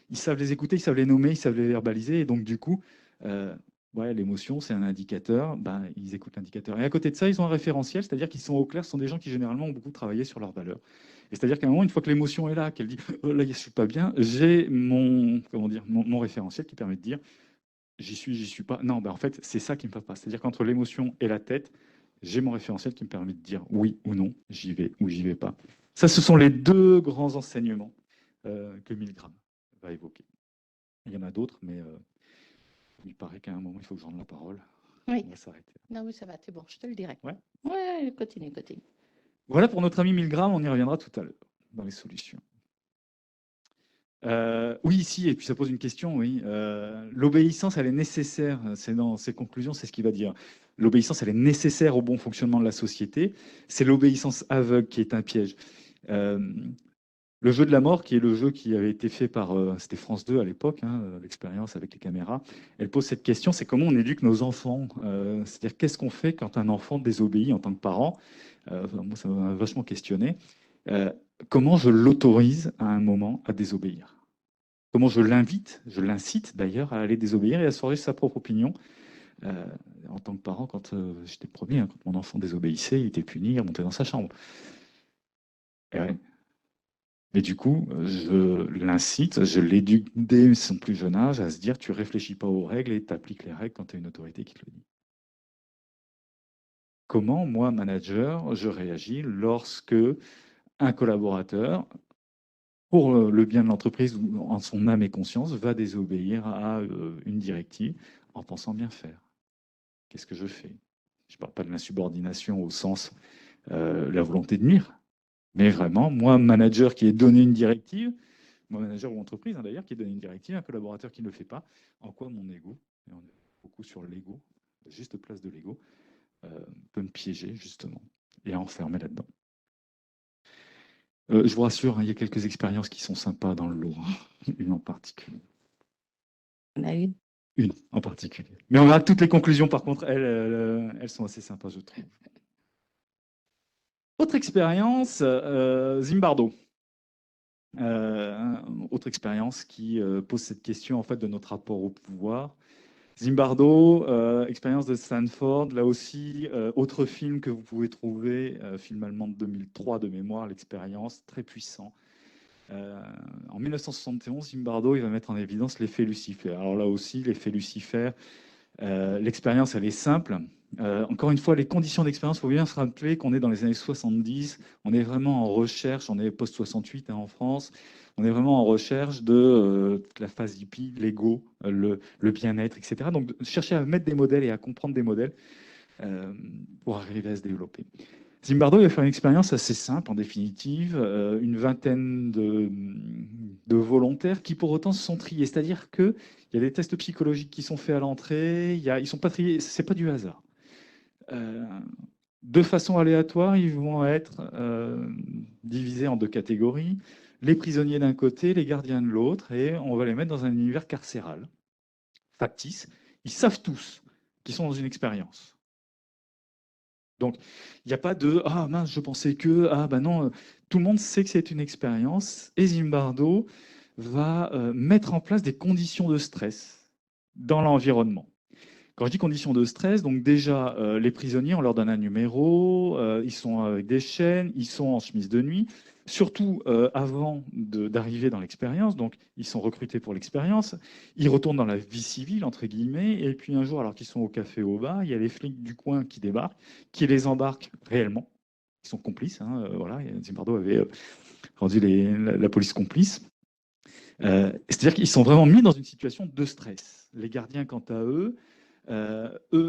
ils savent les écouter, ils savent les nommer, ils savent les verbaliser. Et donc, du coup, l'émotion, c'est un indicateur. Ils écoutent l'indicateur. Et à côté de ça, ils ont un référentiel, c'est-à-dire qu'ils sont au clair, ce sont des gens qui, généralement, ont beaucoup travaillé sur leurs valeurs. Et c'est-à-dire qu'à un moment, une fois que l'émotion est là, qu'elle dit oh, « là, je ne suis pas bien », j'ai mon référentiel qui permet de dire « j'y suis pas ». Non, en fait, c'est ça qui ne me va pas. C'est-à-dire qu'entre l'émotion et la tête, j'ai mon référentiel qui me permet de dire oui ou non, j'y vais ou j'y vais pas. Ça, ce sont les deux grands enseignements que Milgram va évoquer. Il y en a d'autres, mais il paraît qu'à un moment, il faut que je rende la parole. Oui. On va s'arrêter. Non, mais ça va, c'est bon, je te le dirai. Ouais. Ouais, continue. Voilà pour notre ami Milgram, on y reviendra tout à l'heure dans les solutions. Oui, ici, et puis ça pose une question, oui. L'obéissance, elle est nécessaire, c'est dans ses conclusions, c'est ce qu'il va dire. L'obéissance, elle est nécessaire au bon fonctionnement de la société. C'est l'obéissance aveugle qui est un piège. Le jeu de la mort, qui est le jeu qui avait été fait par, c'était France 2 à l'époque, hein, l'expérience avec les caméras, elle pose cette question, c'est comment on éduque nos enfants. C'est-à-dire qu'est-ce qu'on fait quand un enfant désobéit en tant que parent. Moi, ça m'a vachement questionné. Euh, Comment je l'autorise à un moment à désobéir? Comment je l'invite, je l'incite d'ailleurs à aller désobéir et à se forger sa propre opinion. Euh, En tant que parent, quand j'étais le premier, hein, quand mon enfant désobéissait, il était puni, il remontait dans sa chambre. Et ouais. Mais du coup, je l'incite, je l'éduque dès son plus jeune âge à se dire tu réfléchis pas aux règles et tu appliques les règles quand tu as une autorité qui te le dit. Comment, moi, manager, je réagis lorsque un collaborateur, pour le bien de l'entreprise ou en son âme et conscience, va désobéir à une directive en pensant bien faire? Qu'est-ce que je fais? Je ne parle pas de l'insubordination au sens la volonté de nuire, mais vraiment, moi, manager qui ai donné une directive, moi, manager ou entreprise, hein, d'ailleurs, qui donne une directive, un collaborateur qui ne le fait pas, en quoi mon ego, et on est beaucoup sur l'ego, la juste place de l'ego, peut me piéger, justement, et enfermer là-dedans. Je vous rassure, hein, il y a quelques expériences qui sont sympas dans le lot, hein, une en particulier. On a une. Une en particulier. Mais on verra toutes les conclusions, par contre, elles sont assez sympas, je trouve. Autre expérience, Zimbardo. Autre expérience qui pose cette question en fait de notre rapport au pouvoir. Zimbardo, expérience de Stanford, là aussi, autre film que vous pouvez trouver, film allemand de 2003 de mémoire, l'expérience, très puissant. En 1971, Zimbardo il va mettre en évidence l'effet Lucifer. Alors là aussi, l'effet Lucifer, l'expérience elle est simple. Encore une fois, les conditions d'expérience, il faut bien se rappeler qu'on est dans les années 70, on est vraiment en recherche, on est post-68 hein, en France, on est vraiment en recherche de la phase hippie, l'ego, le bien-être, etc. Donc, chercher à mettre des modèles et à comprendre des modèles pour arriver à se développer. Zimbardo il va faire une expérience assez simple, en définitive, une vingtaine de volontaires qui, pour autant, se sont triés. C'est-à-dire qu'il y a des tests psychologiques qui sont faits à l'entrée, ils ne sont pas triés, ce n'est pas du hasard. De façon aléatoire, ils vont être divisés en deux catégories. Les prisonniers d'un côté, les gardiens de l'autre, et on va les mettre dans un univers carcéral, factice. Ils savent tous qu'ils sont dans une expérience. Donc, il n'y a pas de « Ah mince, je pensais que… » Ah ben non, tout le monde sait que c'est une expérience. Et Zimbardo va mettre en place des conditions de stress dans l'environnement. Quand je dis conditions de stress, donc déjà, les prisonniers, on leur donne un numéro, ils sont avec des chaînes, ils sont en chemise de nuit, surtout avant d'arriver dans l'expérience, donc ils sont recrutés pour l'expérience, ils retournent dans la vie civile, entre guillemets, et puis un jour, alors qu'ils sont au café au bar, il y a les flics du coin qui débarquent, qui les embarquent réellement, ils sont complices, hein, voilà, Zimbardo avait rendu la police complice. C'est-à-dire qu'ils sont vraiment mis dans une situation de stress. Les gardiens, quant à eux,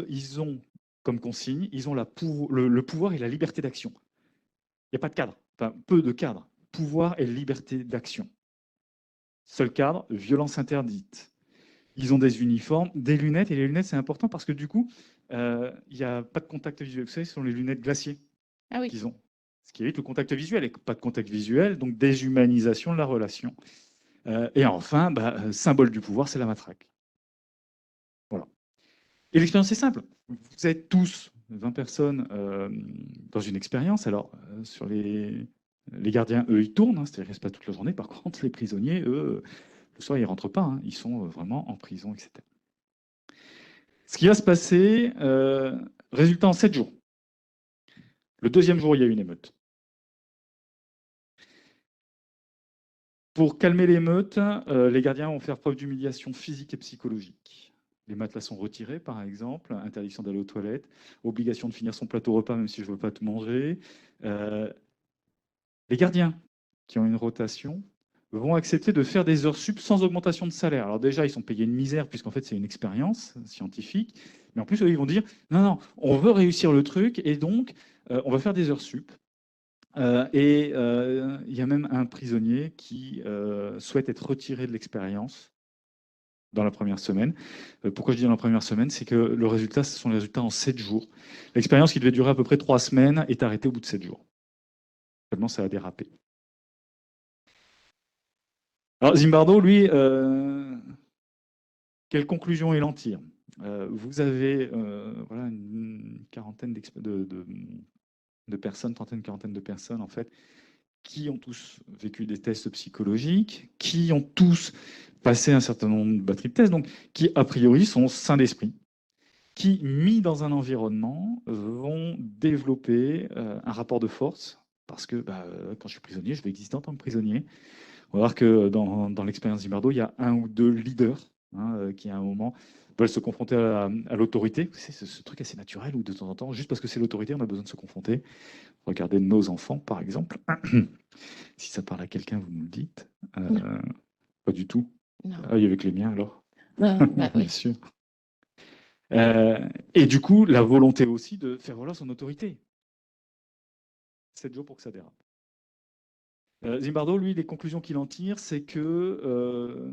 ils ont comme consigne, ils ont le pouvoir et la liberté d'action. Il n'y a pas de cadre, enfin peu de cadre. Pouvoir et liberté d'action. Seul cadre, violence interdite. Ils ont des uniformes, des lunettes, et les lunettes c'est important parce que du coup, il n'y a pas de contact visuel. Vous savez, ce sont les lunettes glaciers qu'ils ont. Ce qui évite le contact visuel, et pas de contact visuel, donc déshumanisation de la relation. Et enfin, symbole du pouvoir, c'est la matraque. Voilà. Et l'expérience est simple. Vous êtes tous 20 personnes dans une expérience. Alors, sur les gardiens, eux, ils tournent, hein, c'est-à-dire qu'ils ne restent pas toute la journée. Par contre, les prisonniers, eux, le soir, ils ne rentrent pas. Hein, ils sont vraiment en prison, etc. Ce qui va se passer, résultat en 7 jours. Le deuxième jour, il y a une émeute. Pour calmer l'émeute, les gardiens vont faire preuve d'humiliation physique et psychologique. Les matelas sont retirés, par exemple, interdiction d'aller aux toilettes, obligation de finir son plateau repas même si je ne veux pas tout manger. Les gardiens qui ont une rotation vont accepter de faire des heures sup sans augmentation de salaire. Alors déjà, ils sont payés une misère puisqu'en fait, c'est une expérience scientifique. Mais en plus, eux, ils vont dire, non, on veut réussir le truc et donc, on va faire des heures sup. Il y a même un prisonnier qui souhaite être retiré de l'expérience dans la première semaine. Pourquoi je dis dans la première semaine? C'est que le résultat, ce sont les résultats en 7 jours. L'expérience qui devait durer à peu près 3 semaines est arrêtée au bout de 7 jours. Tellement ça a dérapé. Alors Zimbardo, lui, quelle conclusion il en tire? Vous avez voilà, une quarantaine de personnes, trentaine, quarantaine de personnes, en fait, qui ont tous vécu des tests psychologiques, qui ont tous passé un certain nombre de batteries de tests, donc qui, a priori, sont sains d'esprit, qui, mis dans un environnement, vont développer un rapport de force, parce que quand je suis prisonnier, je vais exister en tant que prisonnier. On va voir que dans l'expérience Zimbardo, il y a un ou deux leaders qui, à un moment, veulent se confronter à l'autorité. C'est ce truc assez naturel où, de temps en temps, juste parce que c'est l'autorité, on a besoin de se confronter. Regardez nos enfants, par exemple. Si ça parle à quelqu'un, vous me le dites. Pas du tout. Non. Ah, il y avec les miens, alors. Bah Bien oui. sûr. Et du coup, la volonté aussi de faire valoir son autorité. 7 jours pour que ça dérape. Zimbardo, lui, les conclusions qu'il en tire, c'est que,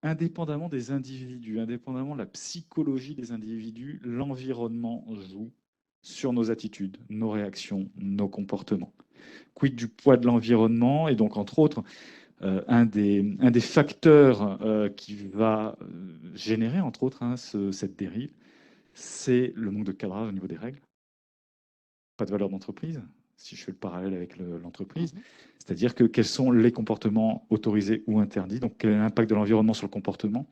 indépendamment des individus, indépendamment de la psychologie des individus, l'environnement joue sur nos attitudes, nos réactions, nos comportements. Quid du poids de l'environnement? Et donc, entre autres, un des facteurs qui va générer, entre autres, cette dérive, c'est le manque de cadrage au niveau des règles. Pas de valeur d'entreprise, si je fais le parallèle avec l'entreprise. C'est-à-dire que quels sont les comportements autorisés ou interdits, donc quel est l'impact de l'environnement sur le comportement,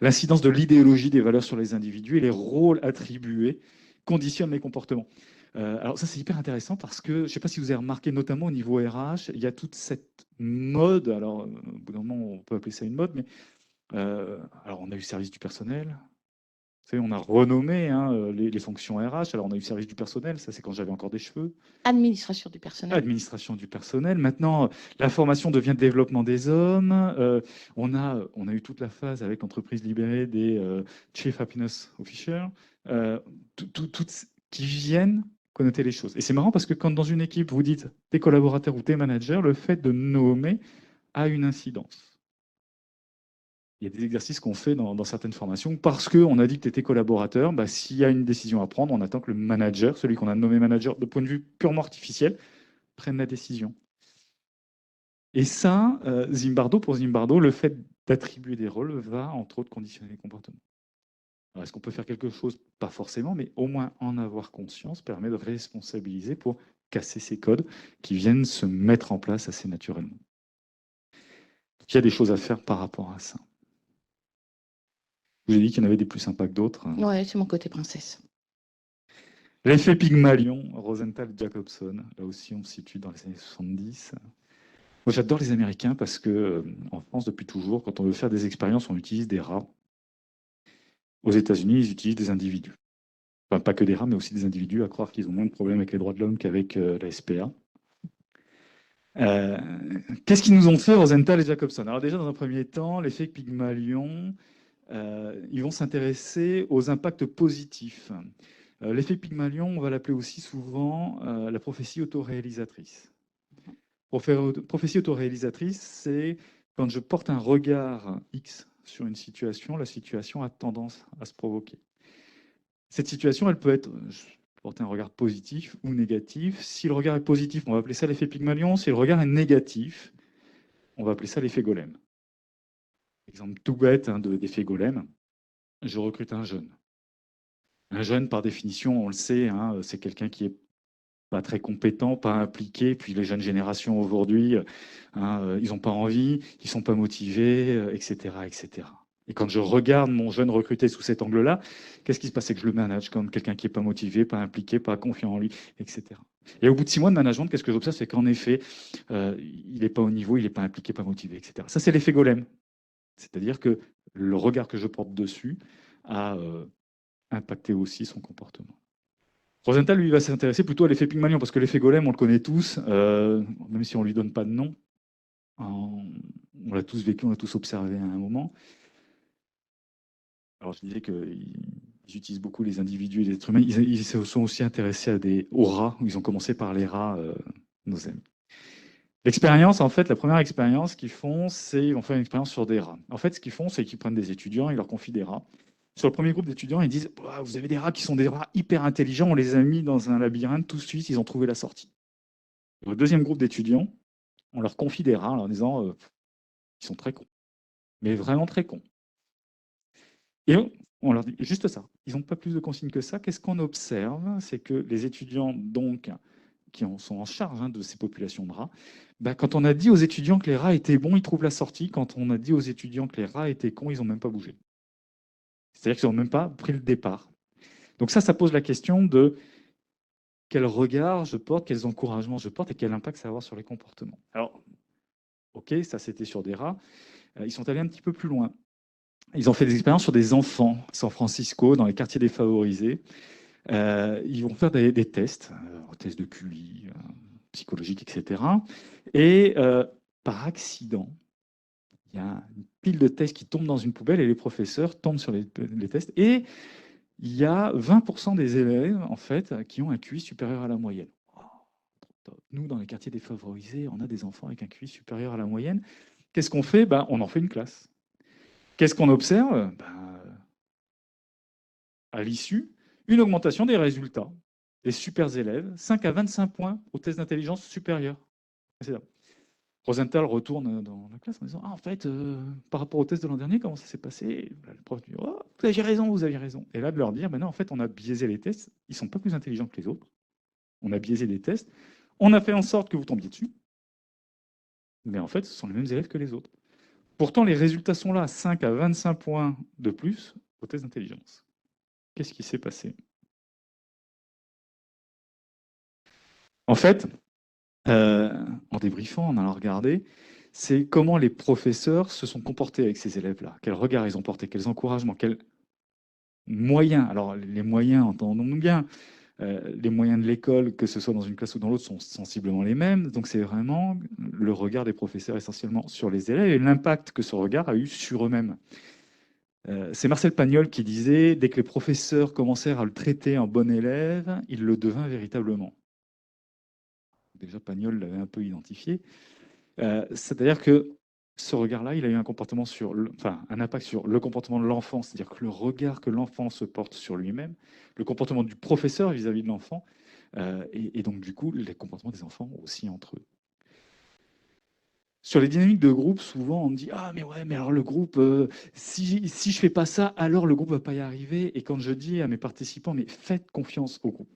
l'incidence de l'idéologie des valeurs sur les individus et les rôles attribués conditionnent les comportements. Alors ça, c'est hyper intéressant parce que, je ne sais pas si vous avez remarqué, notamment au niveau RH, il y a toute cette mode, alors au bout d'un moment, on peut appeler ça une mode, mais alors on a eu le service du personnel. Vous savez, on a renommé les fonctions RH. Alors, on a eu le service du personnel, ça c'est quand j'avais encore des cheveux. Administration du personnel. Administration du personnel. Maintenant, la formation devient développement des hommes. On a eu toute la phase avec l'entreprise libérée des Chief Happiness Officers, toutes qui viennent connoter les choses. Et c'est marrant parce que quand dans une équipe, vous dites tes collaborateurs ou tes managers, le fait de nommer a une incidence. Il y a des exercices qu'on fait dans certaines formations parce qu'on a dit que tu étais collaborateur. S'il y a une décision à prendre, on attend que le manager, celui qu'on a nommé manager de point de vue purement artificiel, prenne la décision. Et ça, pour Zimbardo, le fait d'attribuer des rôles va, entre autres, conditionner les comportements. Alors, est-ce qu'on peut faire quelque chose? Pas forcément, mais au moins en avoir conscience permet de responsabiliser pour casser ces codes qui viennent se mettre en place assez naturellement. Donc, il y a des choses à faire par rapport à ça. Je vous ai dit qu'il y en avait des plus sympas que d'autres. Ouais, c'est mon côté princesse. L'effet Pygmalion, Rosenthal et Jacobson. Là aussi, on se situe dans les années 70. Moi, j'adore les Américains parce que, en France, depuis toujours, quand on veut faire des expériences, on utilise des rats. Aux États-Unis, ils utilisent des individus. Enfin, pas que des rats, mais aussi des individus, à croire qu'ils ont moins de problèmes avec les droits de l'homme qu'avec la SPA. Qu'est-ce qu'ils nous ont fait, Rosenthal et Jacobson? Alors déjà, dans un premier temps, l'effet Pygmalion, ils vont s'intéresser aux impacts positifs. L'effet Pygmalion, on va l'appeler aussi souvent la prophétie autoréalisatrice. Prophétie autoréalisatrice, c'est quand je porte un regard X sur une situation, la situation a tendance à se provoquer. Cette situation, elle peut être porter un regard positif ou négatif. Si le regard est positif, on va appeler ça l'effet Pygmalion. Si le regard est négatif, on va appeler ça l'effet Golem. Exemple tout bête d'effet Golem, je recrute un jeune. Un jeune, par définition, on le sait, c'est quelqu'un qui est pas très compétent, pas impliqué. Puis les jeunes générations aujourd'hui, ils n'ont pas envie, ils sont pas motivés, etc., etc. Et quand je regarde mon jeune recruté sous cet angle-là, qu'est-ce qui se passe? C'est que je le manage comme quelqu'un qui n'est pas motivé, pas impliqué, pas confiant en lui, etc. Et au bout de 6 mois de management, qu'est-ce que j'observe? C'est qu'en effet, il n'est pas au niveau, il n'est pas impliqué, pas motivé, etc. Ça, c'est l'effet Golem. C'est-à-dire que le regard que je porte dessus a impacté aussi son comportement. Rosenthal, lui, va s'intéresser plutôt à l'effet Pygmalion, parce que l'effet Golem, on le connaît tous, même si on ne lui donne pas de nom. On l'a tous vécu, on l'a tous observé à un moment. Alors, je disais qu'ils utilisent beaucoup les individus et les êtres humains. Ils se sont aussi intéressés aux rats. Ils ont commencé par les rats, nos amis. L'expérience, en fait, la première expérience qu'ils font, c'est qu'ils vont faire une expérience sur des rats. En fait, ce qu'ils font, c'est qu'ils prennent des étudiants, ils leur confient des rats. Sur le premier groupe d'étudiants, ils disent « Vous avez des rats qui sont des rats hyper intelligents, on les a mis dans un labyrinthe, tout de suite, ils ont trouvé la sortie. » Au deuxième groupe d'étudiants, on leur confie des rats en leur disant « Ils sont très cons. mais vraiment très cons. Et on leur dit juste ça. Ils n'ont pas plus de consignes que ça. Qu'est-ce qu'on observe? C'est que les étudiants, donc, sont en charge de ces populations de rats, quand on a dit aux étudiants que les rats étaient bons, ils trouvent la sortie. Quand on a dit aux étudiants que les rats étaient cons, ils n'ont même pas bougé. C'est-à-dire qu'ils n'ont même pas pris le départ. Donc ça pose la question de quel regard je porte, quels encouragements je porte et quel impact ça va avoir sur les comportements. Alors, ok, ça c'était sur des rats. Ils sont allés un petit peu plus loin. Ils ont fait des expériences sur des enfants, San Francisco, dans les quartiers défavorisés. Ils vont faire des tests, tests de QI, psychologiques, etc. Et par accident, il y a une pile de tests qui tombent dans une poubelle et les professeurs tombent sur les tests. Et il y a 20% des élèves, en fait, qui ont un QI supérieur à la moyenne. Oh, trop top. Nous, dans les quartiers défavorisés, on a des enfants avec un QI supérieur à la moyenne. Qu'est-ce qu'on fait? On en fait une classe. Qu'est-ce qu'on observe? À l'issue, une augmentation des résultats. Les super élèves, 5 à 25 points au test d'intelligence supérieure. Rosenthal retourne dans la classe en disant « Ah, en fait, par rapport au test de l'an dernier, comment ça s'est passé ?» Le prof dit « Oh, vous aviez raison, vous aviez raison. » Et là, de leur dire « Non, en fait, on a biaisé les tests. Ils ne sont pas plus intelligents que les autres. On a biaisé les tests. On a fait en sorte que vous tombiez dessus. Mais en fait, ce sont les mêmes élèves que les autres. Pourtant, les résultats sont là, 5 à 25 points de plus au test d'intelligence. » Qu'est-ce qui s'est passé? En fait, en débriefant, en allant regarder, c'est comment les professeurs se sont comportés avec ces élèves-là. Quel regard ils ont porté, quels encouragements, quels moyens. Alors, les moyens, entendons-nous bien, les moyens de l'école, que ce soit dans une classe ou dans l'autre, sont sensiblement les mêmes. Donc, c'est vraiment le regard des professeurs essentiellement sur les élèves et l'impact que ce regard a eu sur eux-mêmes. C'est Marcel Pagnol qui disait « Dès que les professeurs commencèrent à le traiter en bon élève, il le devint véritablement ». Déjà, Pagnol l'avait un peu identifié. C'est-à-dire que ce regard-là, il a eu un comportement un impact sur le comportement de l'enfant, c'est-à-dire que le regard que l'enfant se porte sur lui-même, le comportement du professeur vis-à-vis de l'enfant, et donc du coup, les comportements des enfants aussi entre eux. Sur les dynamiques de groupe, souvent on me dit « Ah, mais ouais, mais alors le groupe, si je fais pas ça, alors le groupe va pas y arriver. » Et quand je dis à mes participants « Mais faites confiance au groupe. »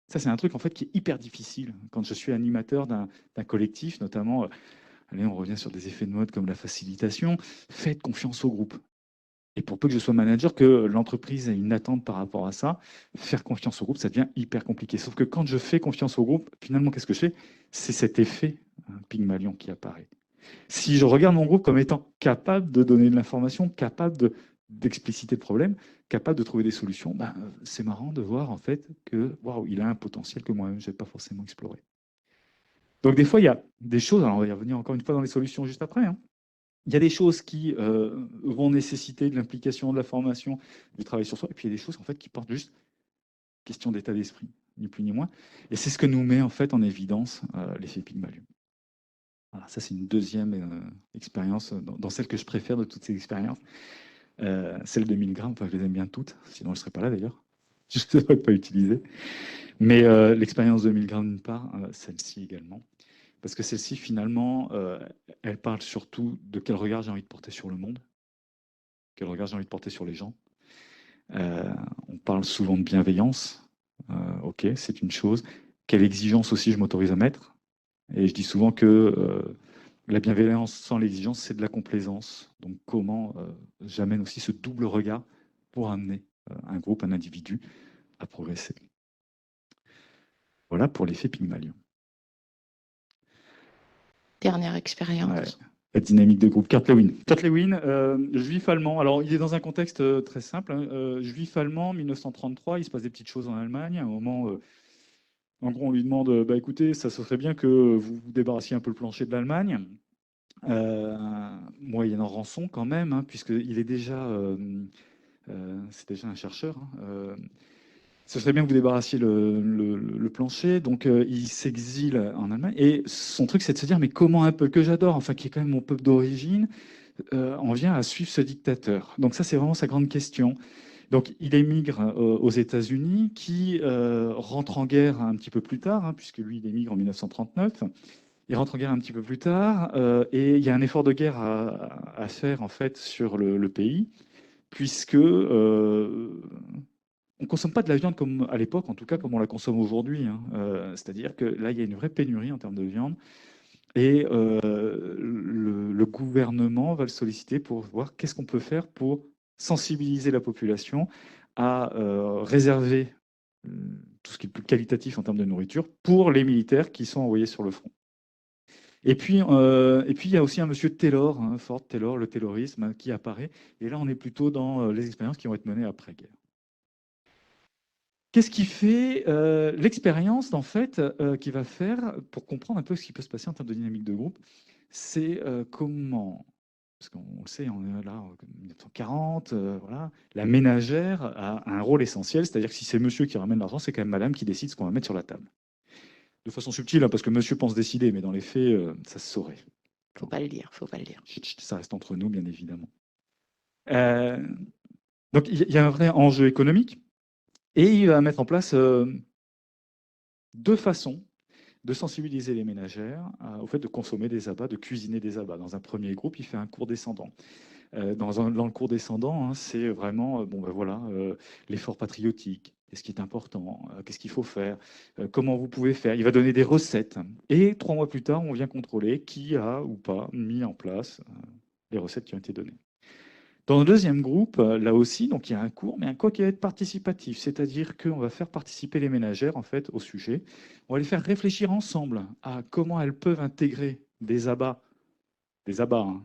Ça, c'est un truc en fait qui est hyper difficile. Quand je suis animateur d'un collectif, notamment, allez, on revient sur des effets de mode comme la facilitation, faites confiance au groupe. Et pour peu que je sois manager, que l'entreprise ait une attente par rapport à ça, faire confiance au groupe, ça devient hyper compliqué. Sauf que quand je fais confiance au groupe, finalement, qu'est-ce que je fais? C'est cet effet Pygmalion qui apparaît. Si je regarde mon groupe comme étant capable de donner de l'information, capable d'expliciter le problème, capable de trouver des solutions, c'est marrant de voir en fait que waouh, il a un potentiel que moi-même je n'ai pas forcément exploré. Donc des fois, il y a des choses, alors on va y revenir encore une fois dans les solutions juste après, hein. Il y a des choses qui vont nécessiter de l'implication, de la formation, du travail sur soi, et puis il y a des choses en fait qui portent juste question d'état d'esprit, ni plus ni moins. Et c'est ce que nous met en fait en évidence l'effet Pygmalion. Voilà, ça c'est une deuxième expérience, dans celle que je préfère de toutes ces expériences. Celle de 1000 grammes, enfin, je les aime bien toutes, sinon je ne serais pas là d'ailleurs. Je ne devrais pas utiliser. Mais l'expérience de 1000 grammes d'une part, celle-ci également. Parce que celle-ci, finalement, elle parle surtout de quel regard j'ai envie de porter sur le monde, quel regard j'ai envie de porter sur les gens. On parle souvent de bienveillance. Ok, c'est une chose. Quelle exigence aussi je m'autorise à mettre. Et je dis souvent que la bienveillance sans l'exigence, c'est de la complaisance. Donc comment j'amène aussi ce double regard pour amener un groupe, un individu à progresser. Voilà pour l'effet Pygmalion. Dernière expérience. Ouais. La dynamique de groupe. Kurt Lewin. Kurt Lewin, juif allemand. Alors, il est dans un contexte très simple. Hein. Juif allemand, 1933, il se passe des petites choses en Allemagne. À un moment, en gros, on lui demande écoutez, ça serait bien que vous vous débarrassiez un peu le plancher de l'Allemagne. Moyennant rançon quand même, hein, puisqu'il est déjà, c'est déjà un chercheur. Hein, ce serait bien que vous débarrassiez le plancher. Donc, il s'exile en Allemagne. Et son truc, c'est de se dire, mais comment un peuple que j'adore, enfin, qui est quand même mon peuple d'origine, en vient à suivre ce dictateur? Donc ça, c'est vraiment sa grande question. Donc, il émigre aux États-Unis, qui rentre en guerre un petit peu plus tard, hein, puisque lui, il émigre en 1939. Il rentre en guerre un petit peu plus tard, et il y a un effort de guerre à faire en fait sur le pays, puisque on ne consomme pas de la viande comme à l'époque, en tout cas comme on la consomme aujourd'hui, hein. C'est-à-dire que là, il y a une vraie pénurie en termes de viande, et le gouvernement va le solliciter pour voir qu'est-ce qu'on peut faire pour sensibiliser la population à réserver euh, tout ce qui est plus qualitatif en termes de nourriture pour les militaires qui sont envoyés sur le front. Et puis, il y a aussi un monsieur Taylor, hein, Ford Taylor, le taylorisme, hein, qui apparaît. Et là, on est plutôt dans les expériences qui vont être menées après-guerre. Qu'est-ce qui fait l'expérience, en fait, qui va faire, pour comprendre un peu ce qui peut se passer en termes de dynamique de groupe, c'est comment, parce qu'on le sait, on est là en 1940, voilà, la ménagère a un rôle essentiel, c'est-à-dire que si c'est monsieur qui ramène l'argent, c'est quand même madame qui décide ce qu'on va mettre sur la table. De façon subtile, hein, parce que monsieur pense décider, mais dans les faits, ça se saurait. Faut pas le dire, faut pas le dire. Chut, chut, ça reste entre nous, bien évidemment. Euh, donc, il y a un vrai enjeu économique, et il va mettre en place deux façons de sensibiliser les ménagères au fait de consommer des abats, de cuisiner des abats. Dans un premier groupe, il fait un cours descendant. Dans le cours descendant, hein, c'est vraiment bon, ben voilà, l'effort patriotique. Qu'est-ce qui est important? Qu'est-ce qu'il faut faire? Comment vous pouvez faire? Il va donner des recettes. Et 3 mois plus tard, on vient contrôler qui a ou pas mis en place les recettes qui ont été données. Dans le deuxième groupe, là aussi, donc il y a un cours, mais un cours qui va être participatif, c'est-à-dire qu'on va faire participer les ménagères en fait au sujet. On va les faire réfléchir ensemble à comment elles peuvent intégrer des abats, hein.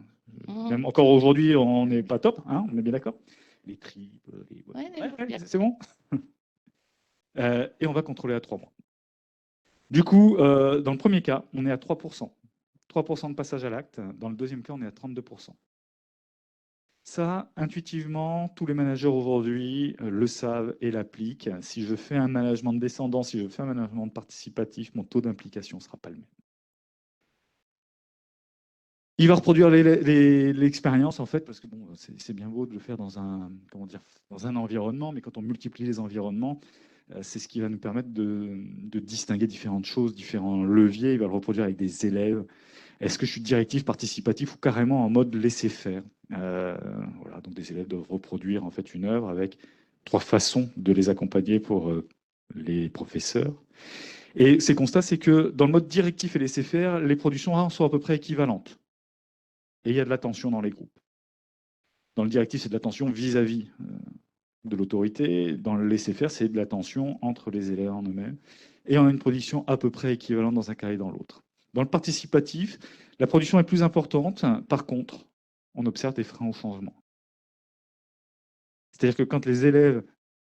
Même encore aujourd'hui, on n'est pas top, hein, on est bien d'accord. Les tripes, c'est bon. Et on va contrôler à 3 mois. Du coup, dans le premier cas, on est à 3%. 3% de passage à l'acte. Dans le deuxième cas, on est à 32%. Ça, intuitivement, tous les managers aujourd'hui le savent et l'appliquent. Si je fais un management descendant, si je fais un management participatif, mon taux d'implication ne sera pas le même. Il va reproduire l'expérience, en fait, parce que bon, c'est bien beau de le faire dans un, comment dire, dans un environnement, mais quand on multiplie les environnements, c'est ce qui va nous permettre de distinguer différentes choses, différents leviers. Il va le reproduire avec des élèves. Est-ce que je suis directif, participatif ou carrément en mode laisser-faire? Voilà, donc des élèves doivent reproduire en fait une œuvre avec 3 façons de les accompagner pour les professeurs. Et ces constats, c'est que dans le mode directif et laisser-faire, les productions sont à peu près équivalentes. Et il y a de la tension dans les groupes. Dans le directif, c'est de la tension vis-à-vis de l'autorité. Dans le laisser-faire, c'est de la tension entre les élèves en eux-mêmes. Et on a une production à peu près équivalente dans un cas et dans l'autre. Dans le participatif, la production est plus importante. Par contre, on observe des freins au changement. C'est-à-dire que quand les élèves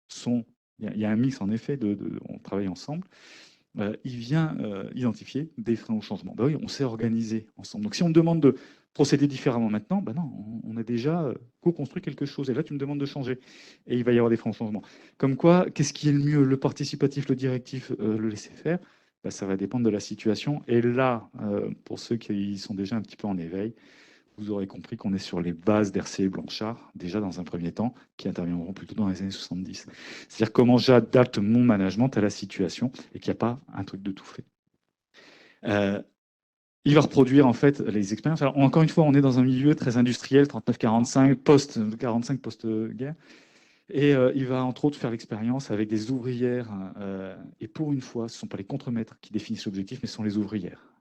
sont... Il y a un mix, en effet, on travaille ensemble. Il vient identifier des freins au changement. Ben oui, on s'est organisé ensemble. Donc si on me demande de procéder différemment maintenant, ben non, on a déjà co-construit quelque chose. Et là, tu me demandes de changer. Et il va y avoir des freins au changement. Comme quoi, qu'est-ce qui est le mieux? Le participatif, le directif, le laisser-faire? Ben, ça va dépendre de la situation. Et là, pour ceux qui sont déjà un petit peu en éveil, vous aurez compris qu'on est sur les bases d'RC Blanchard, déjà dans un premier temps, qui interviendront plutôt dans les années 70. C'est-à-dire comment j'adapte mon management à la situation et qu'il n'y a pas un truc de tout fait. Il va reproduire en fait les expériences. Alors, encore une fois, on est dans un milieu très industriel, 39-45, post-guerre. Et il va entre autres faire l'expérience avec des ouvrières. Et pour une fois, ce ne sont pas les contremaîtres qui définissent l'objectif, mais ce sont les ouvrières.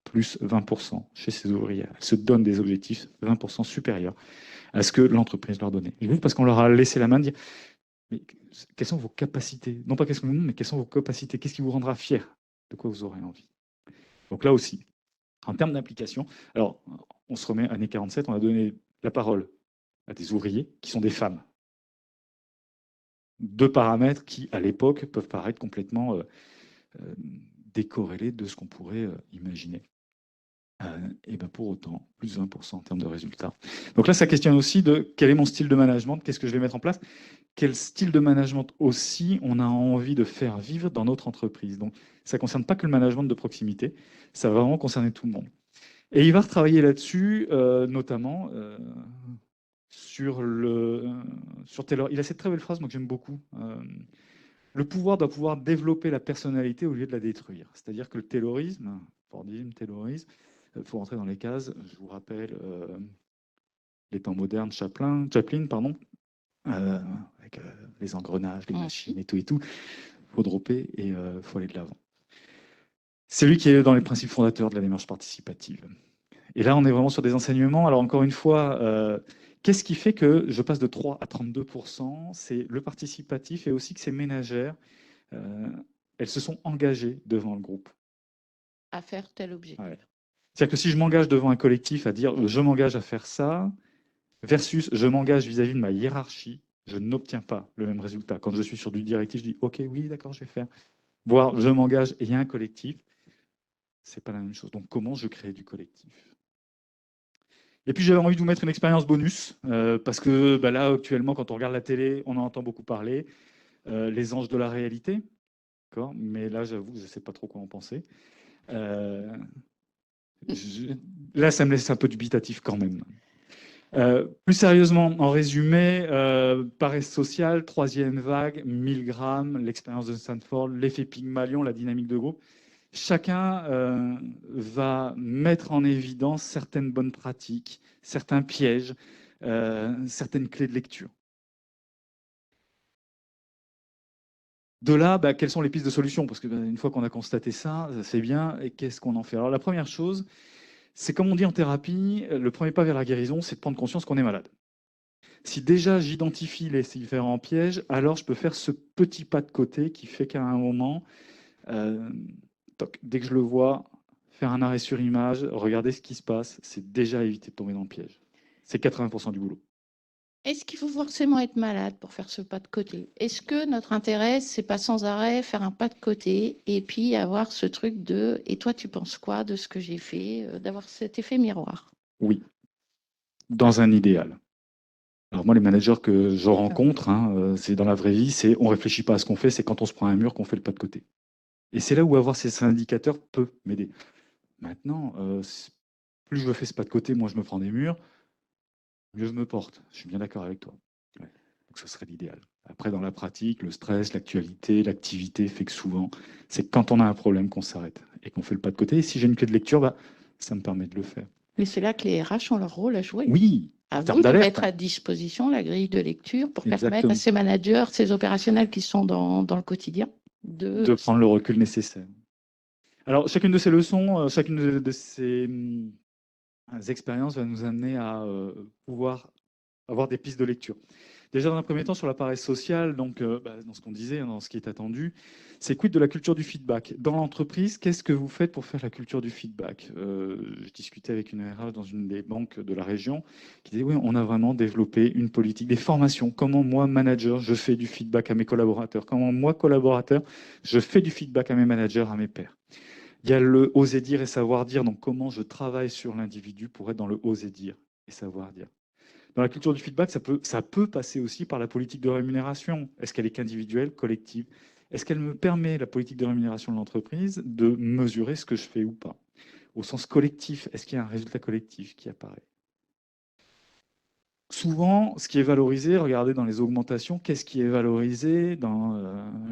Plus 20% chez ces ouvrières. Elles se donnent des objectifs 20% supérieurs à ce que l'entreprise leur donnait. Juste parce qu'on leur a laissé la main de dire mais quelles sont vos capacités? Non pas qu'est-ce que vous, mais quelles sont vos capacités? Qu'est-ce qui vous rendra fier? De quoi vous aurez envie? Donc là aussi, en termes d'implication, alors on se remet années 47, on a donné la parole à des ouvriers qui sont des femmes. 2 paramètres qui, à l'époque, peuvent paraître complètement décorrélés de ce qu'on pourrait imaginer. Et ben pour autant, plus de 20% en termes de résultats. Donc là, ça questionne aussi de quel est mon style de management, qu'est-ce que je vais mettre en place, quel style de management aussi on a envie de faire vivre dans notre entreprise. Donc ça ne concerne pas que le management de proximité, ça va vraiment concerner tout le monde. Et il va retravailler là-dessus, notamment sur Taylor. Il a cette très belle phrase, moi, que j'aime beaucoup. Le pouvoir doit pouvoir développer la personnalité au lieu de la détruire. C'est-à-dire que le taylorisme, Fordisme, Taylorisme. Il faut rentrer dans les cases. Je vous rappelle les temps modernes, Chaplin, pardon, avec les engrenages, les machines et tout et tout. Il faut dropper et il faut aller de l'avant. C'est lui qui est dans les principes fondateurs de la démarche participative. Et là, on est vraiment sur des enseignements. Alors, encore une fois, qu'est-ce qui fait que je passe de 3 à 32%? C'est le participatif et aussi que ces ménagères, elles se sont engagées devant le groupe. À faire tel objet. Ouais. C'est-à-dire que si je m'engage devant un collectif à dire je m'engage à faire ça, versus je m'engage vis-à-vis de ma hiérarchie, je n'obtiens pas le même résultat. Quand je suis sur du directif, je dis ok, oui, d'accord, je vais faire. Voire je m'engage et il y a un collectif, c'est pas la même chose. Donc comment je crée du collectif? Et puis j'avais envie de vous mettre une expérience bonus, parce que là, actuellement, quand on regarde la télé, on en entend beaucoup parler. Les anges de la réalité, mais là, j'avoue, je ne sais pas trop quoi en penser. Là, ça me laisse un peu dubitatif quand même. Plus sérieusement, en résumé, paresse sociale, troisième vague, 1000 grammes, l'expérience de Stanford, l'effet Pygmalion, la dynamique de groupe. Chacun va mettre en évidence certaines bonnes pratiques, certains pièges, certaines clés de lecture. De là, quelles sont les pistes de solutions? Parce qu'une fois qu'on a constaté ça, c'est bien, et qu'est-ce qu'on en fait? Alors la première chose, c'est comme on dit en thérapie, le premier pas vers la guérison, c'est de prendre conscience qu'on est malade. Si déjà j'identifie les différents pièges, alors je peux faire ce petit pas de côté qui fait qu'à un moment, dès que je le vois, faire un arrêt sur image, regarder ce qui se passe, c'est déjà éviter de tomber dans le piège. C'est 80% du boulot. Est-ce qu'il faut forcément être malade pour faire ce pas de côté? Est-ce que notre intérêt, c'est pas sans arrêt faire un pas de côté et puis avoir ce truc de « et toi, tu penses quoi de ce que j'ai fait ?» d'avoir cet effet miroir? Oui, dans un idéal. Alors moi, les managers que je rencontre, c'est dans la vraie vie, c'est on réfléchit pas à ce qu'on fait, c'est quand on se prend un mur qu'on fait le pas de côté. Et c'est là où avoir ces indicateurs peut m'aider. Maintenant, plus je fais ce pas de côté, moi je me prends des murs, mieux je me porte. Je suis bien d'accord avec toi. Ouais. Donc ce serait l'idéal. Après, dans la pratique, le stress, l'actualité, l'activité fait que souvent, c'est quand on a un problème qu'on s'arrête et qu'on fait le pas de côté. Et si j'ai une clé de lecture, ça me permet de le faire. Mais c'est là que les RH ont leur rôle à jouer. Oui, À en vous termes de d'alerte. mettre à disposition la grille de lecture pour permettre Exactement. à ces managers, ces opérationnels qui sont dans le quotidien, de prendre le recul nécessaire. Alors, chacune de ces leçons, chacune de ces expériences va nous amener à pouvoir avoir des pistes de lecture. Déjà, dans un premier temps, sur la paresse sociale, donc, dans ce qu'on disait, dans ce qui est attendu, c'est quid de la culture du feedback. Dans l'entreprise, qu'est-ce que vous faites pour faire la culture du feedback? Je discutais avec une RH dans une des banques de la région qui disait, oui, on a vraiment développé une politique, des formations. Comment moi, manager, je fais du feedback à mes collaborateurs? Comment moi, collaborateur, je fais du feedback à mes managers, à mes pairs? Il y a le oser dire et savoir dire, donc comment je travaille sur l'individu pour être dans le oser dire et savoir dire. Dans la culture du feedback, ça peut passer aussi par la politique de rémunération. Est-ce qu'elle est qu'individuelle, collective? Est-ce qu'elle me permet, la politique de rémunération de l'entreprise, de mesurer ce que je fais ou pas? Au sens collectif, est-ce qu'il y a un résultat collectif qui apparaît? Souvent, ce qui est valorisé, regardez dans les augmentations, qu'est-ce qui est valorisé dans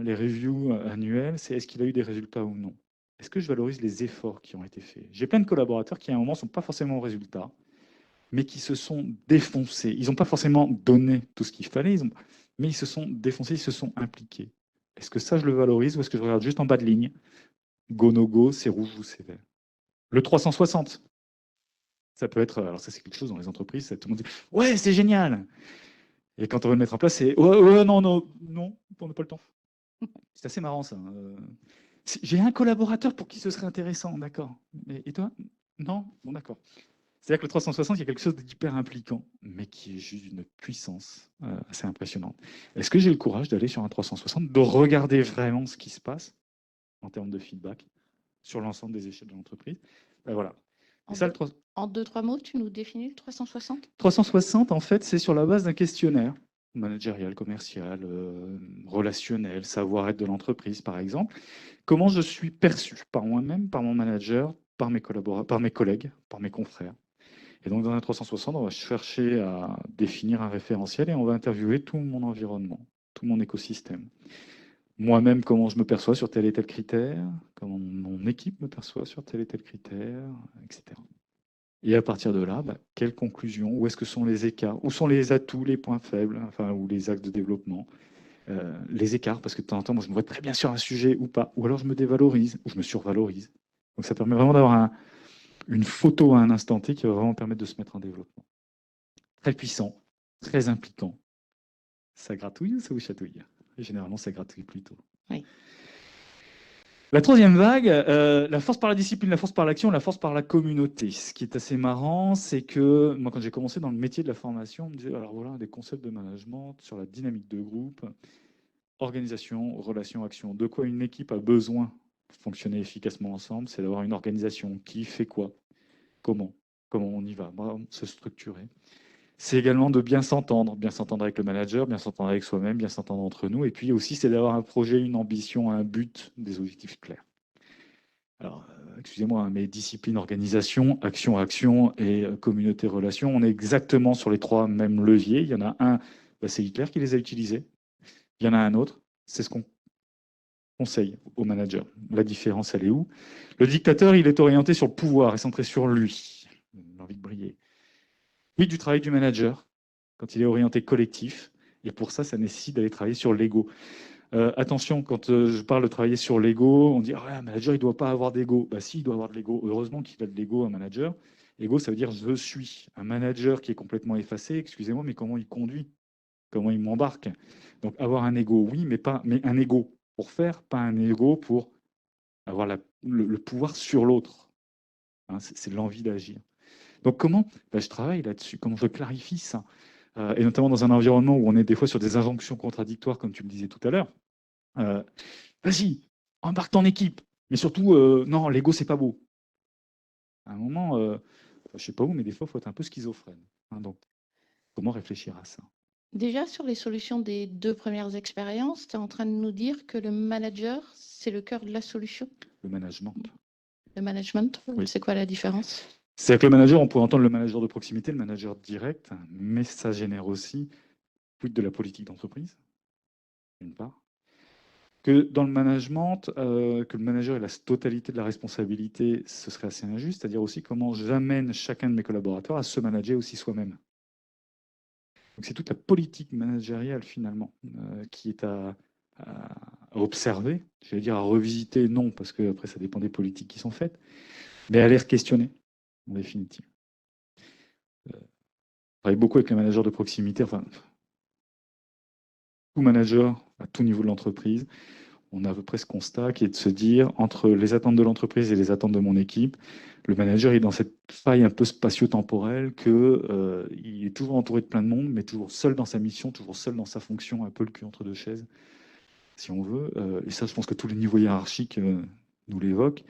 les reviews annuelles? C'est est-ce qu'il a eu des résultats ou non? Est-ce que je valorise les efforts qui ont été faits? J'ai plein de collaborateurs qui, à un moment, ne sont pas forcément au résultat, mais qui se sont défoncés. Ils n'ont pas forcément donné tout ce qu'il fallait, mais ils se sont défoncés, ils se sont impliqués. Est-ce que ça, je le valorise ou est-ce que je regarde juste en bas de ligne? Go, no go, c'est rouge ou c'est vert? Le 360, ça peut être... Alors ça, c'est quelque chose dans les entreprises, tout le monde dit « Ouais, c'est génial !» Et quand on veut le mettre en place, c'est « Ouais, non, on n'a pas le temps. » C'est assez marrant, ça. J'ai un collaborateur pour qui ce serait intéressant, d'accord. Et toi? Non? Bon, d'accord. C'est-à-dire que le 360, il y a quelque chose d'hyper impliquant, mais qui est juste d'une puissance assez impressionnante. Est-ce que j'ai le courage d'aller sur un 360, de regarder vraiment ce qui se passe en termes de feedback sur l'ensemble des échelles de l'entreprise? Voilà. Et ça, En 2-3 mots, tu nous définis le 360? 360, en fait, c'est sur la base d'un questionnaire managérial, commercial, relationnel, savoir-être de l'entreprise, par exemple. Comment je suis perçu par moi-même, par mon manager, par mes collaborateurs, par mes collègues, par mes confrères. Et donc, dans un 360, on va chercher à définir un référentiel et on va interviewer tout mon environnement, tout mon écosystème. moi-même, comment je me perçois sur tel et tel critère, comment mon équipe me perçoit sur tel et tel critère, etc. Et à partir de là, quelles conclusions, où est-ce que sont les écarts, où sont les atouts, les points faibles, enfin, ou les axes de développement, les écarts, parce que de temps en temps, moi, je me vois très bien sur un sujet ou pas, ou alors je me dévalorise, ou je me survalorise. Donc ça permet vraiment d'avoir une photo à un instant T qui va vraiment permettre de se mettre en développement. Très puissant, très impliquant. Ça gratouille ou ça vous chatouille? Et généralement, ça gratouille plutôt. Oui. La troisième vague, la force par la discipline, la force par l'action, la force par la communauté. Ce qui est assez marrant, c'est que moi, quand j'ai commencé dans le métier de la formation, on me disait, alors voilà, des concepts de management sur la dynamique de groupe, organisation, relation, action. De quoi une équipe a besoin pour fonctionner efficacement ensemble, c'est d'avoir une organisation qui fait quoi, comment on y va, se structurer. C'est également de bien s'entendre avec le manager, bien s'entendre avec soi-même, bien s'entendre entre nous. Et puis aussi, c'est d'avoir un projet, une ambition, un but, des objectifs clairs. Alors, excusez-moi, mais discipline, organisation, action et communauté, relation, on est exactement sur les trois mêmes leviers. Il y en a un, c'est Hitler qui les a utilisés. Il y en a un autre, c'est ce qu'on conseille au manager. La différence, elle est où? Le dictateur, il est orienté sur le pouvoir et centré sur lui. L'envie de briller. Oui, du travail du manager, quand il est orienté collectif. Et pour ça, ça nécessite d'aller travailler sur l'ego. Attention, quand je parle de travailler sur l'ego, on dit ah, un manager, il ne doit pas avoir d'ego. Bah si, il doit avoir de l'ego. Heureusement qu'il a de l'ego, un manager. Ego, ça veut dire je suis. Un manager qui est complètement effacé, excusez-moi, mais comment il conduit? Comment il m'embarque? Donc avoir un ego, oui, mais un ego pour faire, pas un ego pour avoir le pouvoir sur l'autre. Hein, c'est l'envie d'agir. Donc comment je travaille là-dessus, comment je clarifie ça, et notamment dans un environnement où on est des fois sur des injonctions contradictoires, comme tu le disais tout à l'heure. Vas-y, embarque ton équipe, mais surtout, non, l'ego, c'est pas beau. À un moment, je sais pas où, mais des fois, il faut être un peu schizophrène. Hein, donc, comment réfléchir à ça? Déjà, sur les solutions des 2 premières expériences, tu es en train de nous dire que le manager, c'est le cœur de la solution? Le management. Le management, Oui. c'est quoi la différence? C'est avec le manager, on pourrait entendre le manager de proximité, le manager direct, mais ça génère aussi de la politique d'entreprise, d'une part. Que dans le management, que le manager ait la totalité de la responsabilité, ce serait assez injuste. C'est-à-dire aussi comment j'amène chacun de mes collaborateurs à se manager aussi soi-même. Donc c'est toute la politique managériale finalement qui est à observer, j'allais dire à revisiter, non, parce que après ça dépend des politiques qui sont faites, mais à les questionner en définitive. Je travaille beaucoup avec les managers de proximité, enfin tout manager à tout niveau de l'entreprise. On a à peu près ce constat qui est de se dire, entre les attentes de l'entreprise et les attentes de mon équipe, le manager est dans cette faille un peu spatio-temporelle qu'il est toujours entouré de plein de monde, mais toujours seul dans sa mission, toujours seul dans sa fonction, un peu le cul entre deux chaises, si on veut. Et ça, je pense que tous les niveaux hiérarchiques nous l'évoquent.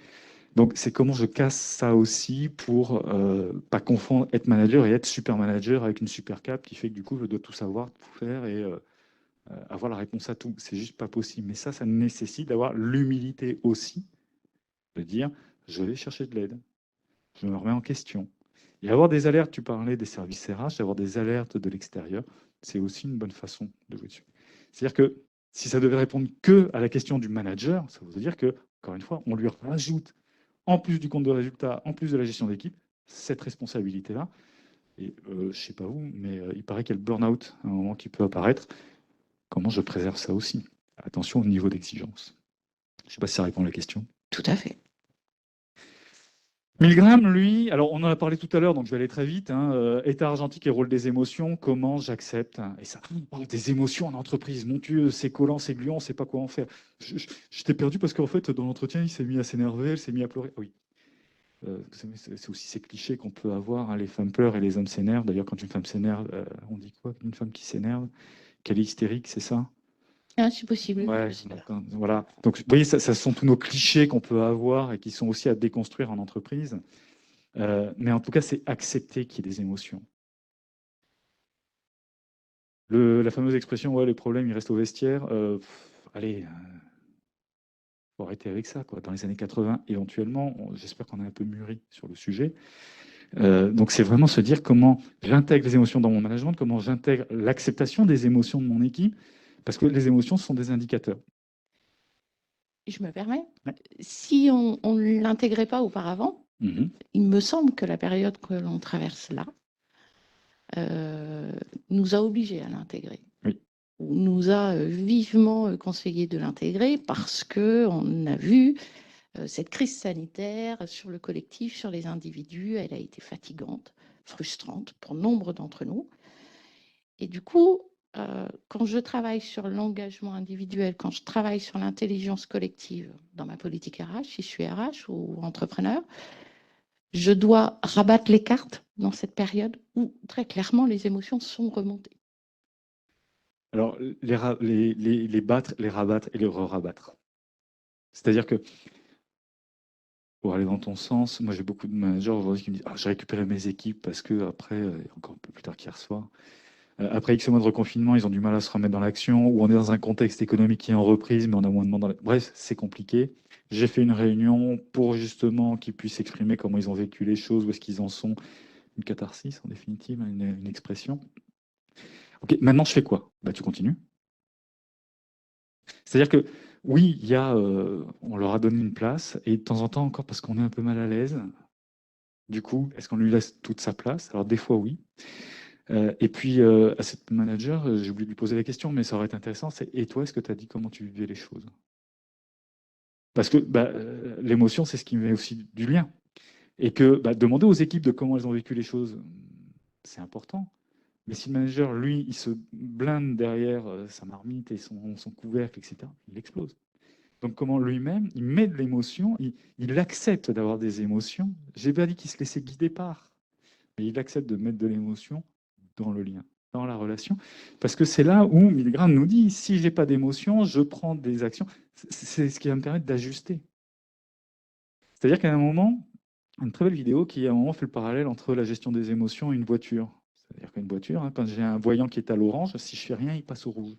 Donc, c'est comment je casse ça aussi pour pas confondre être manager et être super manager avec une super cape qui fait que du coup, je dois tout savoir, tout faire et avoir la réponse à tout. C'est juste pas possible. Mais ça nécessite d'avoir l'humilité aussi, de dire, je vais chercher de l'aide, je me remets en question. Et avoir des alertes, tu parlais des services RH, avoir des alertes de l'extérieur, c'est aussi une bonne façon de jouer dessus. C'est-à-dire que si ça devait répondre que à la question du manager, ça veut dire que, encore une fois, on lui rajoute, en plus du compte de résultat, en plus de la gestion d'équipe, cette responsabilité-là. Et je ne sais pas où, mais il paraît qu'il y a le burn-out à un moment qui peut apparaître. Comment je préserve ça aussi? Attention au niveau d'exigence. Je ne sais pas si ça répond à la question. Tout à fait. Milgram, lui, alors on en a parlé tout à l'heure, donc je vais aller très vite. État argentique et rôle des émotions, comment j'accepte? Et ça, des émotions en entreprise, mon Dieu, c'est collant, c'est gluant, on ne sait pas quoi en faire. J'étais perdu parce qu'en fait, dans l'entretien, il s'est mis à s'énerver, il s'est mis à pleurer. Ah oui. C'est aussi ces clichés qu'on peut avoir, hein, les femmes pleurent et les hommes s'énervent. D'ailleurs, quand une femme s'énerve, on dit quoi? Une femme qui s'énerve, qu'elle est hystérique, c'est ça? Ah, c'est possible. Ouais, donc, voilà. Donc, vous voyez, ça sont tous nos clichés qu'on peut avoir et qui sont aussi à déconstruire en entreprise. Mais en tout cas, c'est accepter qu'il y ait des émotions. La fameuse expression, ouais, les problèmes, ils restent au vestiaire. Allez, faut arrêter avec ça, quoi. Dans les années 80, éventuellement, j'espère qu'on a un peu mûri sur le sujet. Donc, c'est vraiment se dire comment j'intègre les émotions dans mon management, comment j'intègre l'acceptation des émotions de mon équipe, parce que les émotions sont des indicateurs. Je me permets. Ouais. Si on ne l'intégrait pas auparavant, il me semble que la période que l'on traverse là nous a obligés à l'intégrer. Oui. Nous a vivement conseillé de l'intégrer parce qu'on a vu cette crise sanitaire sur le collectif, sur les individus. Elle a été fatigante, frustrante pour nombre d'entre nous. Et du coup, quand je travaille sur l'engagement individuel, quand je travaille sur l'intelligence collective dans ma politique RH, si je suis RH ou entrepreneur, je dois rabattre les cartes dans cette période où très clairement les émotions sont remontées. Alors, les battre, les rabattre et les re-rabattre. C'est-à-dire que, pour aller dans ton sens, moi j'ai beaucoup de managers aujourd'hui qui me disent « Ah, j'ai récupéré mes équipes parce que après, encore un peu plus tard qu'hier soir, après X mois de reconfinement, ils ont du mal à se remettre dans l'action, ou on est dans un contexte économique qui est en reprise, mais on a moins de monde dans la... Bref, c'est compliqué. J'ai fait une réunion pour justement qu'ils puissent exprimer comment ils ont vécu les choses, où est-ce qu'ils en sont. Une catharsis, en définitive, une expression. Ok, maintenant je fais quoi? Bah, tu continues. C'est-à-dire que oui, il y a, on leur a donné une place, et de temps en temps encore, parce qu'on est un peu mal à l'aise, du coup, est-ce qu'on lui laisse toute sa place? Alors des fois, oui. Et puis, à cette manager, j'ai oublié de lui poser la question, mais ça aurait été intéressant, c'est « Et toi, est-ce que tu as dit comment tu vivais les choses ?» Parce que bah, l'émotion, c'est ce qui met aussi du lien. Et que bah, demander aux équipes de comment elles ont vécu les choses, c'est important. Mais si le manager, lui, il se blinde derrière sa marmite et son couvercle, etc., il explose. Donc comment lui-même, il met de l'émotion, il accepte d'avoir des émotions. J'ai pas dit qu'il se laissait guider par, mais il accepte de mettre de l'émotion dans le lien, dans la relation. Parce que c'est là où Milgram nous dit, si j'ai pas d'émotion, je prends des actions. C'est ce qui va me permettre d'ajuster. C'est-à-dire qu'à un moment, une très belle vidéo qui à un moment fait le parallèle entre la gestion des émotions et une voiture. C'est-à-dire qu'une voiture, hein, quand j'ai un voyant qui est à l'orange, si je fais rien, il passe au rouge.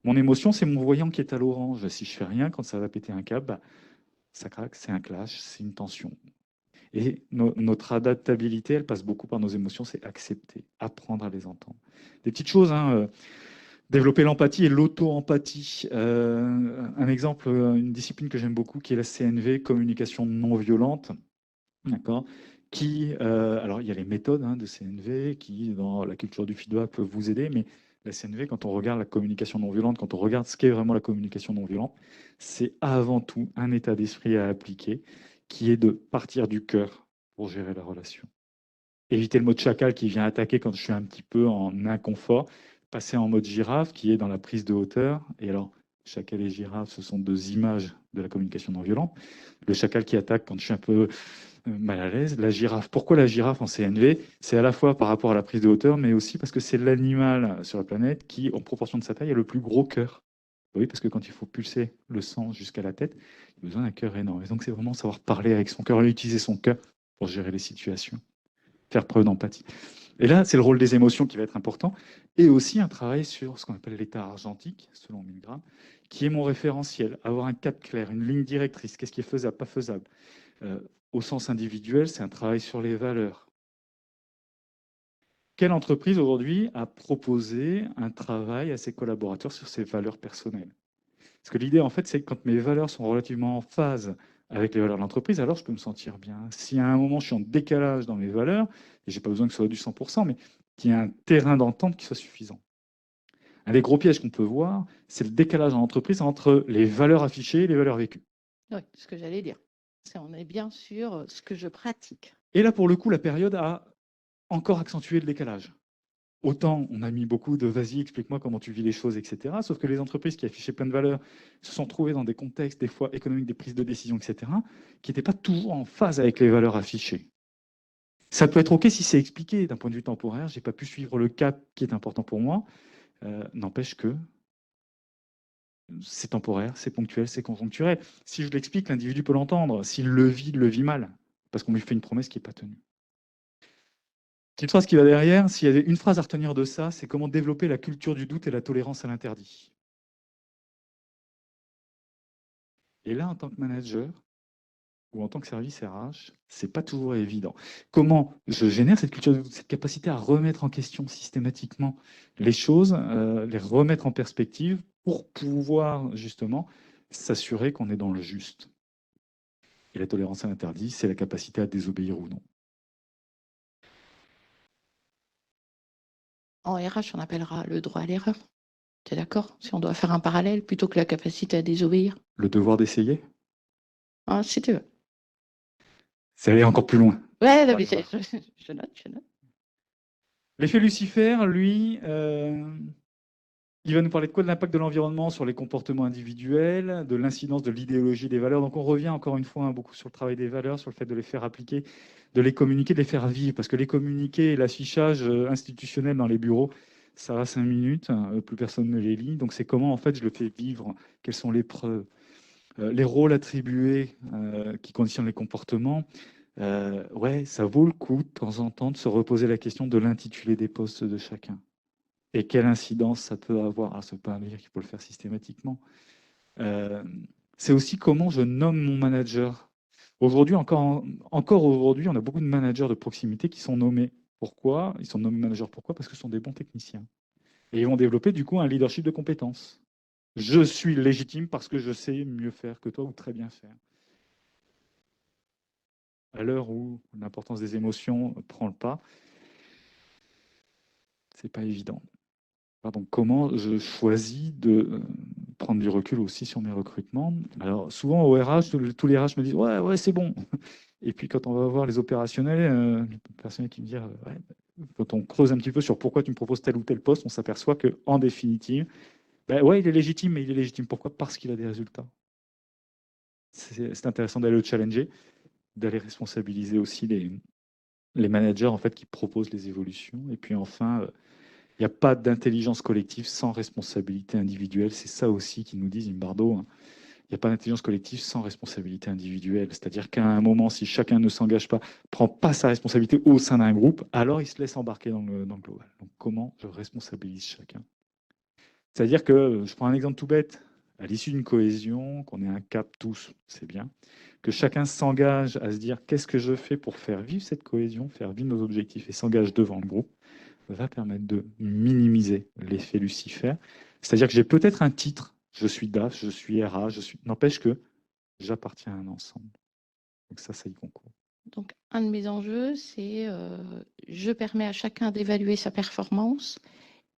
Mon émotion, c'est mon voyant qui est à l'orange. Si je fais rien, quand ça va péter un câble, bah, ça craque, c'est un clash, c'est une tension. Et notre adaptabilité, elle passe beaucoup par nos émotions, c'est accepter, apprendre à les entendre. Des petites choses, hein, développer l'empathie et l'auto-empathie. Un exemple, une discipline que j'aime beaucoup, qui est la CNV, communication non violente. D'accord. Alors il y a les méthodes de CNV qui, dans la culture du feedback, peuvent vous aider, mais la CNV, quand on regarde la communication non violente, quand on regarde ce qu'est vraiment la communication non violente, c'est avant tout un état d'esprit à appliquer, qui est de partir du cœur pour gérer la relation. Éviter le mode chacal qui vient attaquer quand je suis un petit peu en inconfort, passer en mode girafe qui est dans la prise de hauteur. Et alors, chacal et girafe, ce sont deux images de la communication non violente. Le chacal qui attaque quand je suis un peu mal à l'aise. La girafe. Pourquoi la girafe en CNV? C'est à la fois par rapport à la prise de hauteur, mais aussi parce que c'est l'animal sur la planète qui, en proportion de sa taille, a le plus gros cœur. Oui, parce que quand il faut pulser le sang jusqu'à la tête, il a besoin d'un cœur énorme. Et donc, c'est vraiment savoir parler avec son cœur et utiliser son cœur pour gérer les situations, faire preuve d'empathie. Et là, c'est le rôle des émotions qui va être important, et aussi un travail sur ce qu'on appelle l'état argentique, selon Milgram, qui est mon référentiel, avoir un cap clair, une ligne directrice, qu'est-ce qui est faisable, pas faisable. Au sens individuel, c'est un travail sur les valeurs. Quelle entreprise aujourd'hui a proposé un travail à ses collaborateurs sur ses valeurs personnelles? Parce que l'idée, en fait, c'est que quand mes valeurs sont relativement en phase avec les valeurs de l'entreprise, alors je peux me sentir bien. Si à un moment, je suis en décalage dans mes valeurs, et je n'ai pas besoin que ce soit du 100%, mais qu'il y ait un terrain d'entente qui soit suffisant. Un des gros pièges qu'on peut voir, c'est le décalage en entreprise entre les valeurs affichées et les valeurs vécues. Oui, ce que j'allais dire. On est bien sur ce que je pratique. Et là, pour le coup, la période a encore accentué le décalage. Autant on a mis beaucoup de « vas-y, explique-moi comment tu vis les choses », etc. Sauf que les entreprises qui affichaient plein de valeurs se sont trouvées dans des contextes, des fois économiques, des prises de décision, etc., qui n'étaient pas toujours en phase avec les valeurs affichées. Ça peut être OK si c'est expliqué d'un point de vue temporaire. Je n'ai pas pu suivre le cap qui est important pour moi. N'empêche que c'est temporaire, c'est ponctuel, c'est conjoncturel. Si je l'explique, l'individu peut l'entendre. S'il le vit mal, parce qu'on lui fait une promesse qui n'est pas tenue. Petite phrase qui va derrière, s'il y avait une phrase à retenir de ça, c'est comment développer la culture du doute et la tolérance à l'interdit. Et là, en tant que manager ou en tant que service RH, c'est pas toujours évident. Comment je génère cette culture du doute, cette capacité à remettre en question systématiquement les choses, les remettre en perspective pour pouvoir justement s'assurer qu'on est dans le juste. Et la tolérance à l'interdit, c'est la capacité à désobéir ou non. En RH, on appellera le droit à l'erreur. Tu es d'accord? Si on doit faire un parallèle plutôt que la capacité à désobéir. Le devoir d'essayer, Ah, si tu veux. c'est aller encore plus loin. Ouais, non, Ouais, mais voilà. je note, je note. L'effet Lucifer, lui, il va nous parler de quoi? De l'impact de l'environnement sur les comportements individuels, de l'incidence de l'idéologie des valeurs. Donc on revient encore une fois beaucoup sur le travail des valeurs, sur le fait de les faire appliquer, de les communiquer, de les faire vivre. Parce que les communiquer et l'affichage institutionnel dans les bureaux, ça va 5 minutes, plus personne ne les lit. Donc c'est comment en fait je le fais vivre, quelles sont les preuves, les rôles attribués qui conditionnent les comportements. Ouais, ça vaut le coup de temps en temps de se reposer la question de l'intitulé des postes de chacun. Et quelle incidence ça peut avoir? Alors, ça ne veut pas dire qu'il faut le faire systématiquement. C'est aussi comment je nomme mon manager. Aujourd'hui, encore aujourd'hui, on a beaucoup de managers de proximité qui sont nommés. Pourquoi? Ils sont nommés managers pourquoi? Parce que ce sont des bons techniciens. Et ils vont développer du coup un leadership de compétences. Je suis légitime parce que je sais mieux faire que toi ou très bien faire. À l'heure où l'importance des émotions prend le pas, c'est pas évident. Donc, comment je choisis de prendre du recul aussi sur mes recrutements? Alors, souvent au RH, tous les RH me disent ouais, ouais, c'est bon. Et puis, quand on va voir les opérationnels, les personnels qui me disent ouais, quand on creuse un petit peu sur pourquoi tu me proposes tel ou tel poste, on s'aperçoit qu'en définitive, ben ouais, il est légitime, mais il est légitime pourquoi? Parce qu'il a des résultats. C'est intéressant d'aller le challenger, d'aller responsabiliser aussi les managers en fait, qui proposent les évolutions. Et puis enfin, il n'y a pas d'intelligence collective sans responsabilité individuelle. C'est ça aussi qu'ils nous disent, Imbardo. Hein. Il n'y a pas d'intelligence collective sans responsabilité individuelle. C'est-à-dire qu'à un moment, si chacun ne s'engage pas, prend pas sa responsabilité au sein d'un groupe, alors il se laisse embarquer dans le global. Donc comment je responsabilise chacun? C'est-à-dire que, je prends un exemple tout bête, à l'issue d'une cohésion, qu'on ait un cap tous, c'est bien, que chacun s'engage à se dire qu'est-ce que je fais pour faire vivre cette cohésion, faire vivre nos objectifs et s'engage devant le groupe, va permettre de minimiser l'effet Lucifer. C'est-à-dire que j'ai peut-être un titre, je suis DAF, je suis RH, n'empêche que j'appartiens à un ensemble. Donc ça y concourt. Donc, un de mes enjeux, c'est je permets à chacun d'évaluer sa performance.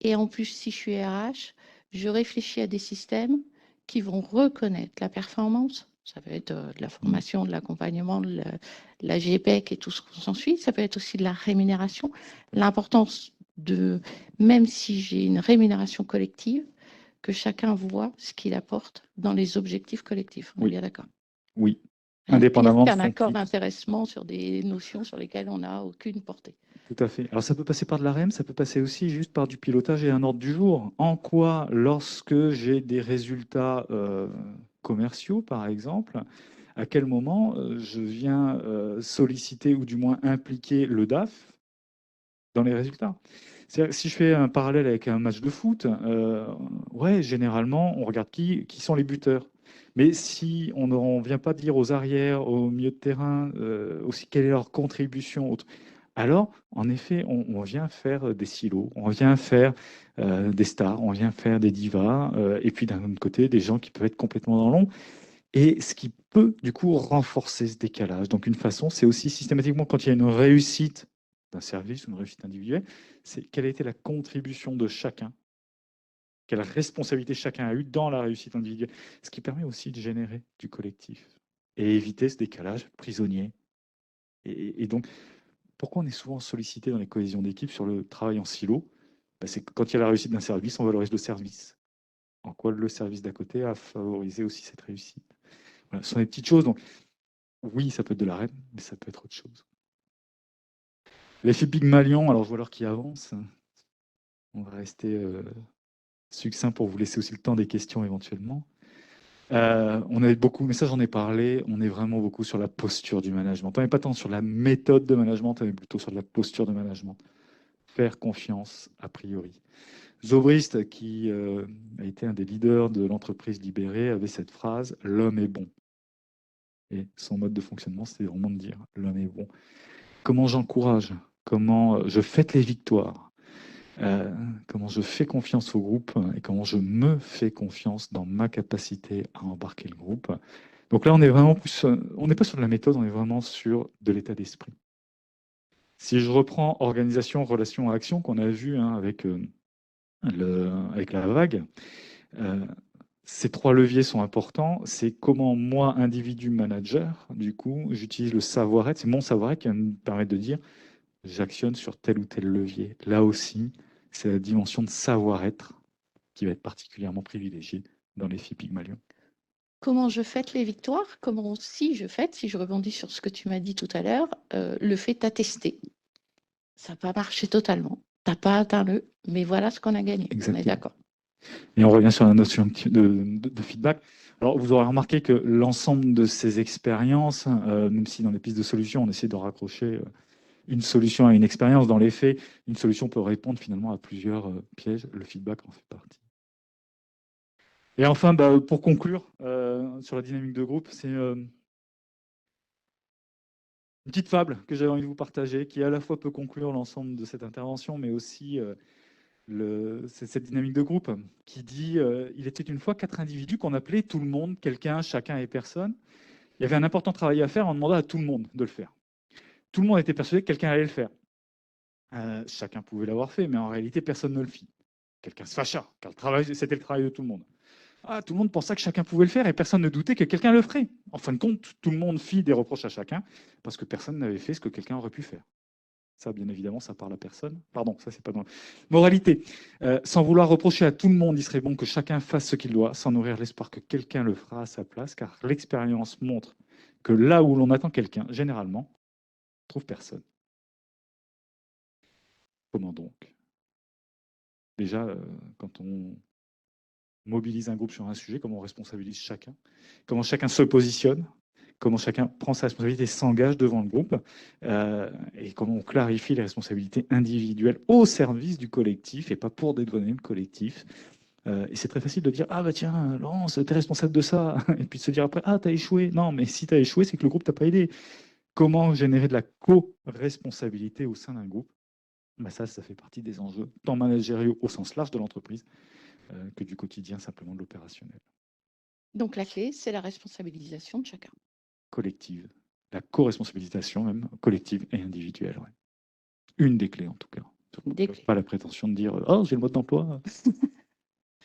Et en plus, si je suis RH, je réfléchis à des systèmes qui vont reconnaître la performance. Ça peut être de la formation, de l'accompagnement, de la GPEC et tout ce qu'on s'ensuit. Ça peut être aussi de la rémunération. L'importance de, même si j'ai une rémunération collective, que chacun voit ce qu'il apporte dans les objectifs collectifs. On est bien d'accord. Oui, Pire indépendamment de qu'un son accord titre. d'intéressement sur des notions sur lesquelles on n'a aucune portée. Tout à fait. Alors ça peut passer par de la REM, ça peut passer aussi juste par du pilotage et un ordre du jour. En quoi, lorsque j'ai des résultats commerciaux, par exemple, à quel moment je viens solliciter ou du moins impliquer le DAF dans les résultats? Si je fais un parallèle avec un match de foot, ouais, généralement, on regarde qui sont les buteurs. Mais si on ne vient pas dire aux arrières, au milieu de terrain, aussi quelle est leur contribution, alors, en effet, on vient faire des silos, on vient faire des stars, on vient faire des divas, et puis d'un autre côté, des gens qui peuvent être complètement dans l'ombre, et ce qui peut, du coup, renforcer ce décalage. Donc, une façon, c'est aussi systématiquement, quand il y a une réussite d'un service ou une réussite individuelle, c'est quelle a été la contribution de chacun, quelle responsabilité chacun a eu dans la réussite individuelle, ce qui permet aussi de générer du collectif et éviter ce décalage prisonnier. Et donc, pourquoi on est souvent sollicité dans les cohésions d'équipe sur le travail en silo? C'est que quand il y a la réussite d'un service, on valorise le service. En quoi le service d'à côté a favorisé aussi cette réussite. Voilà, ce sont des petites choses. Donc, oui, ça peut être de la REM, mais ça peut être autre chose. L'effet Pygmalion, alors je vois l'heure qui avance. On va rester succinct pour vous laisser aussi le temps des questions éventuellement. On est beaucoup, mais ça j'en ai parlé, on est vraiment beaucoup sur la posture du management. On n'est pas tant sur la méthode de management, on est plutôt sur la posture de management. Faire confiance a priori. Zobrist, qui a été un des leaders de l'entreprise libérée, avait cette phrase « L'homme est bon ». Et son mode de fonctionnement, c'était vraiment de dire « L'homme est bon ». Comment j'encourage? Comment je fête les victoires? comment je fais confiance au groupe et comment je me fais confiance dans ma capacité à embarquer le groupe. Donc là, on est vraiment plus, on n'est pas sur de la méthode, on est vraiment sur de l'état d'esprit. Si je reprends organisation, relation, action qu'on a vu avec, avec la vague, ces 3 leviers sont importants. C'est comment moi, individu manager, du coup, j'utilise le savoir-être. C'est mon savoir-être qui va me permettre de dire j'actionne sur tel ou tel levier. Là aussi, c'est la dimension de savoir-être qui va être particulièrement privilégiée dans les filles Pygmalion. Comment je fête les victoires? Comment aussi je fête, si je rebondis sur ce que tu m'as dit tout à l'heure, le fait d'attester. Ça n'a pas marché totalement. Tu n'as pas atteint le, mais voilà ce qu'on a gagné. On est Exactement. d'accord. Et on revient sur la notion de feedback. Alors, vous aurez remarqué que l'ensemble de ces expériences, même si dans les pistes de solutions, on essaie de raccrocher une solution à une expérience, dans les faits, une solution peut répondre finalement à plusieurs pièges. Le feedback en fait partie. Et enfin, pour conclure sur la dynamique de groupe, c'est une petite fable que j'avais envie de vous partager, qui à la fois peut conclure l'ensemble de cette intervention, mais aussi c'est cette dynamique de groupe qui dit il était une fois 4 individus qu'on appelait tout le monde, quelqu'un, chacun et personne. Il y avait un important travail à faire, on demandait à tout le monde de le faire. Tout le monde était persuadé que quelqu'un allait le faire. Chacun pouvait l'avoir fait, mais en réalité, personne ne le fit. Quelqu'un se fâcha, car c'était le travail de tout le monde. Tout le monde pensa que chacun pouvait le faire et personne ne doutait que quelqu'un le ferait. En fin de compte, tout le monde fit des reproches à chacun parce que personne n'avait fait ce que quelqu'un aurait pu faire. Ça, bien évidemment, ça parle à personne. Pardon, ça, c'est pas dans la moralité. Sans vouloir reprocher à tout le monde, il serait bon que chacun fasse ce qu'il doit, sans nourrir l'espoir que quelqu'un le fera à sa place, car l'expérience montre que là où l'on attend quelqu'un, généralement, on ne trouve personne. Comment donc? Déjà, quand on mobilise un groupe sur un sujet, comment on responsabilise chacun, comment chacun se positionne, comment chacun prend sa responsabilité et s'engage devant le groupe, et comment on clarifie les responsabilités individuelles au service du collectif et pas pour dédouaner le collectif. Et c'est très facile de dire « Ah bah tiens, Laurence, t'es responsable de ça », et puis de se dire après « Ah, t'as échoué ». Non, mais si t'as échoué, c'est que le groupe t'a pas aidé. Comment générer de la co-responsabilité au sein d'un groupe? Ça fait partie des enjeux, tant managériaux au sens large de l'entreprise, que du quotidien, simplement de l'opérationnel. Donc la clé, c'est la responsabilisation de chacun. Collective, la co-responsabilisation même, collective et individuelle. Ouais. Une des clés en tout cas. Des clés. Pas la prétention de dire « Oh, j'ai le mode d'emploi ».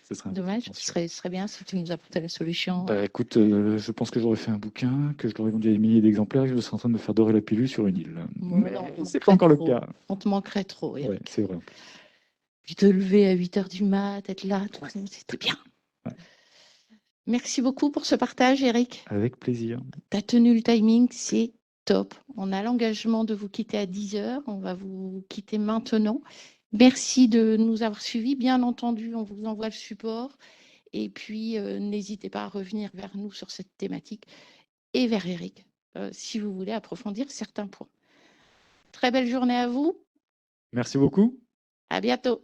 Ce serait Dommage, ce serait bien si tu nous apportais la solution. Écoute, je pense que j'aurais fait un bouquin, que je l'aurais vendu à des milliers d'exemplaires et que je serais en train de me faire dorer la pilule sur une île. Mais c'est pas encore le cas. On te manquerait trop, Eric. Ouais, c'est vrai. Puis te lever à 8 h du mat, être là, c'était bien. Ouais. Merci beaucoup pour ce partage, Eric. Avec plaisir. Tu as tenu le timing, c'est top. On a l'engagement de vous quitter à 10 h. On va vous quitter maintenant. Merci de nous avoir suivis. Bien entendu, on vous envoie le support. Et puis, n'hésitez pas à revenir vers nous sur cette thématique et vers Eric, si vous voulez approfondir certains points. Très belle journée à vous. Merci beaucoup. À bientôt.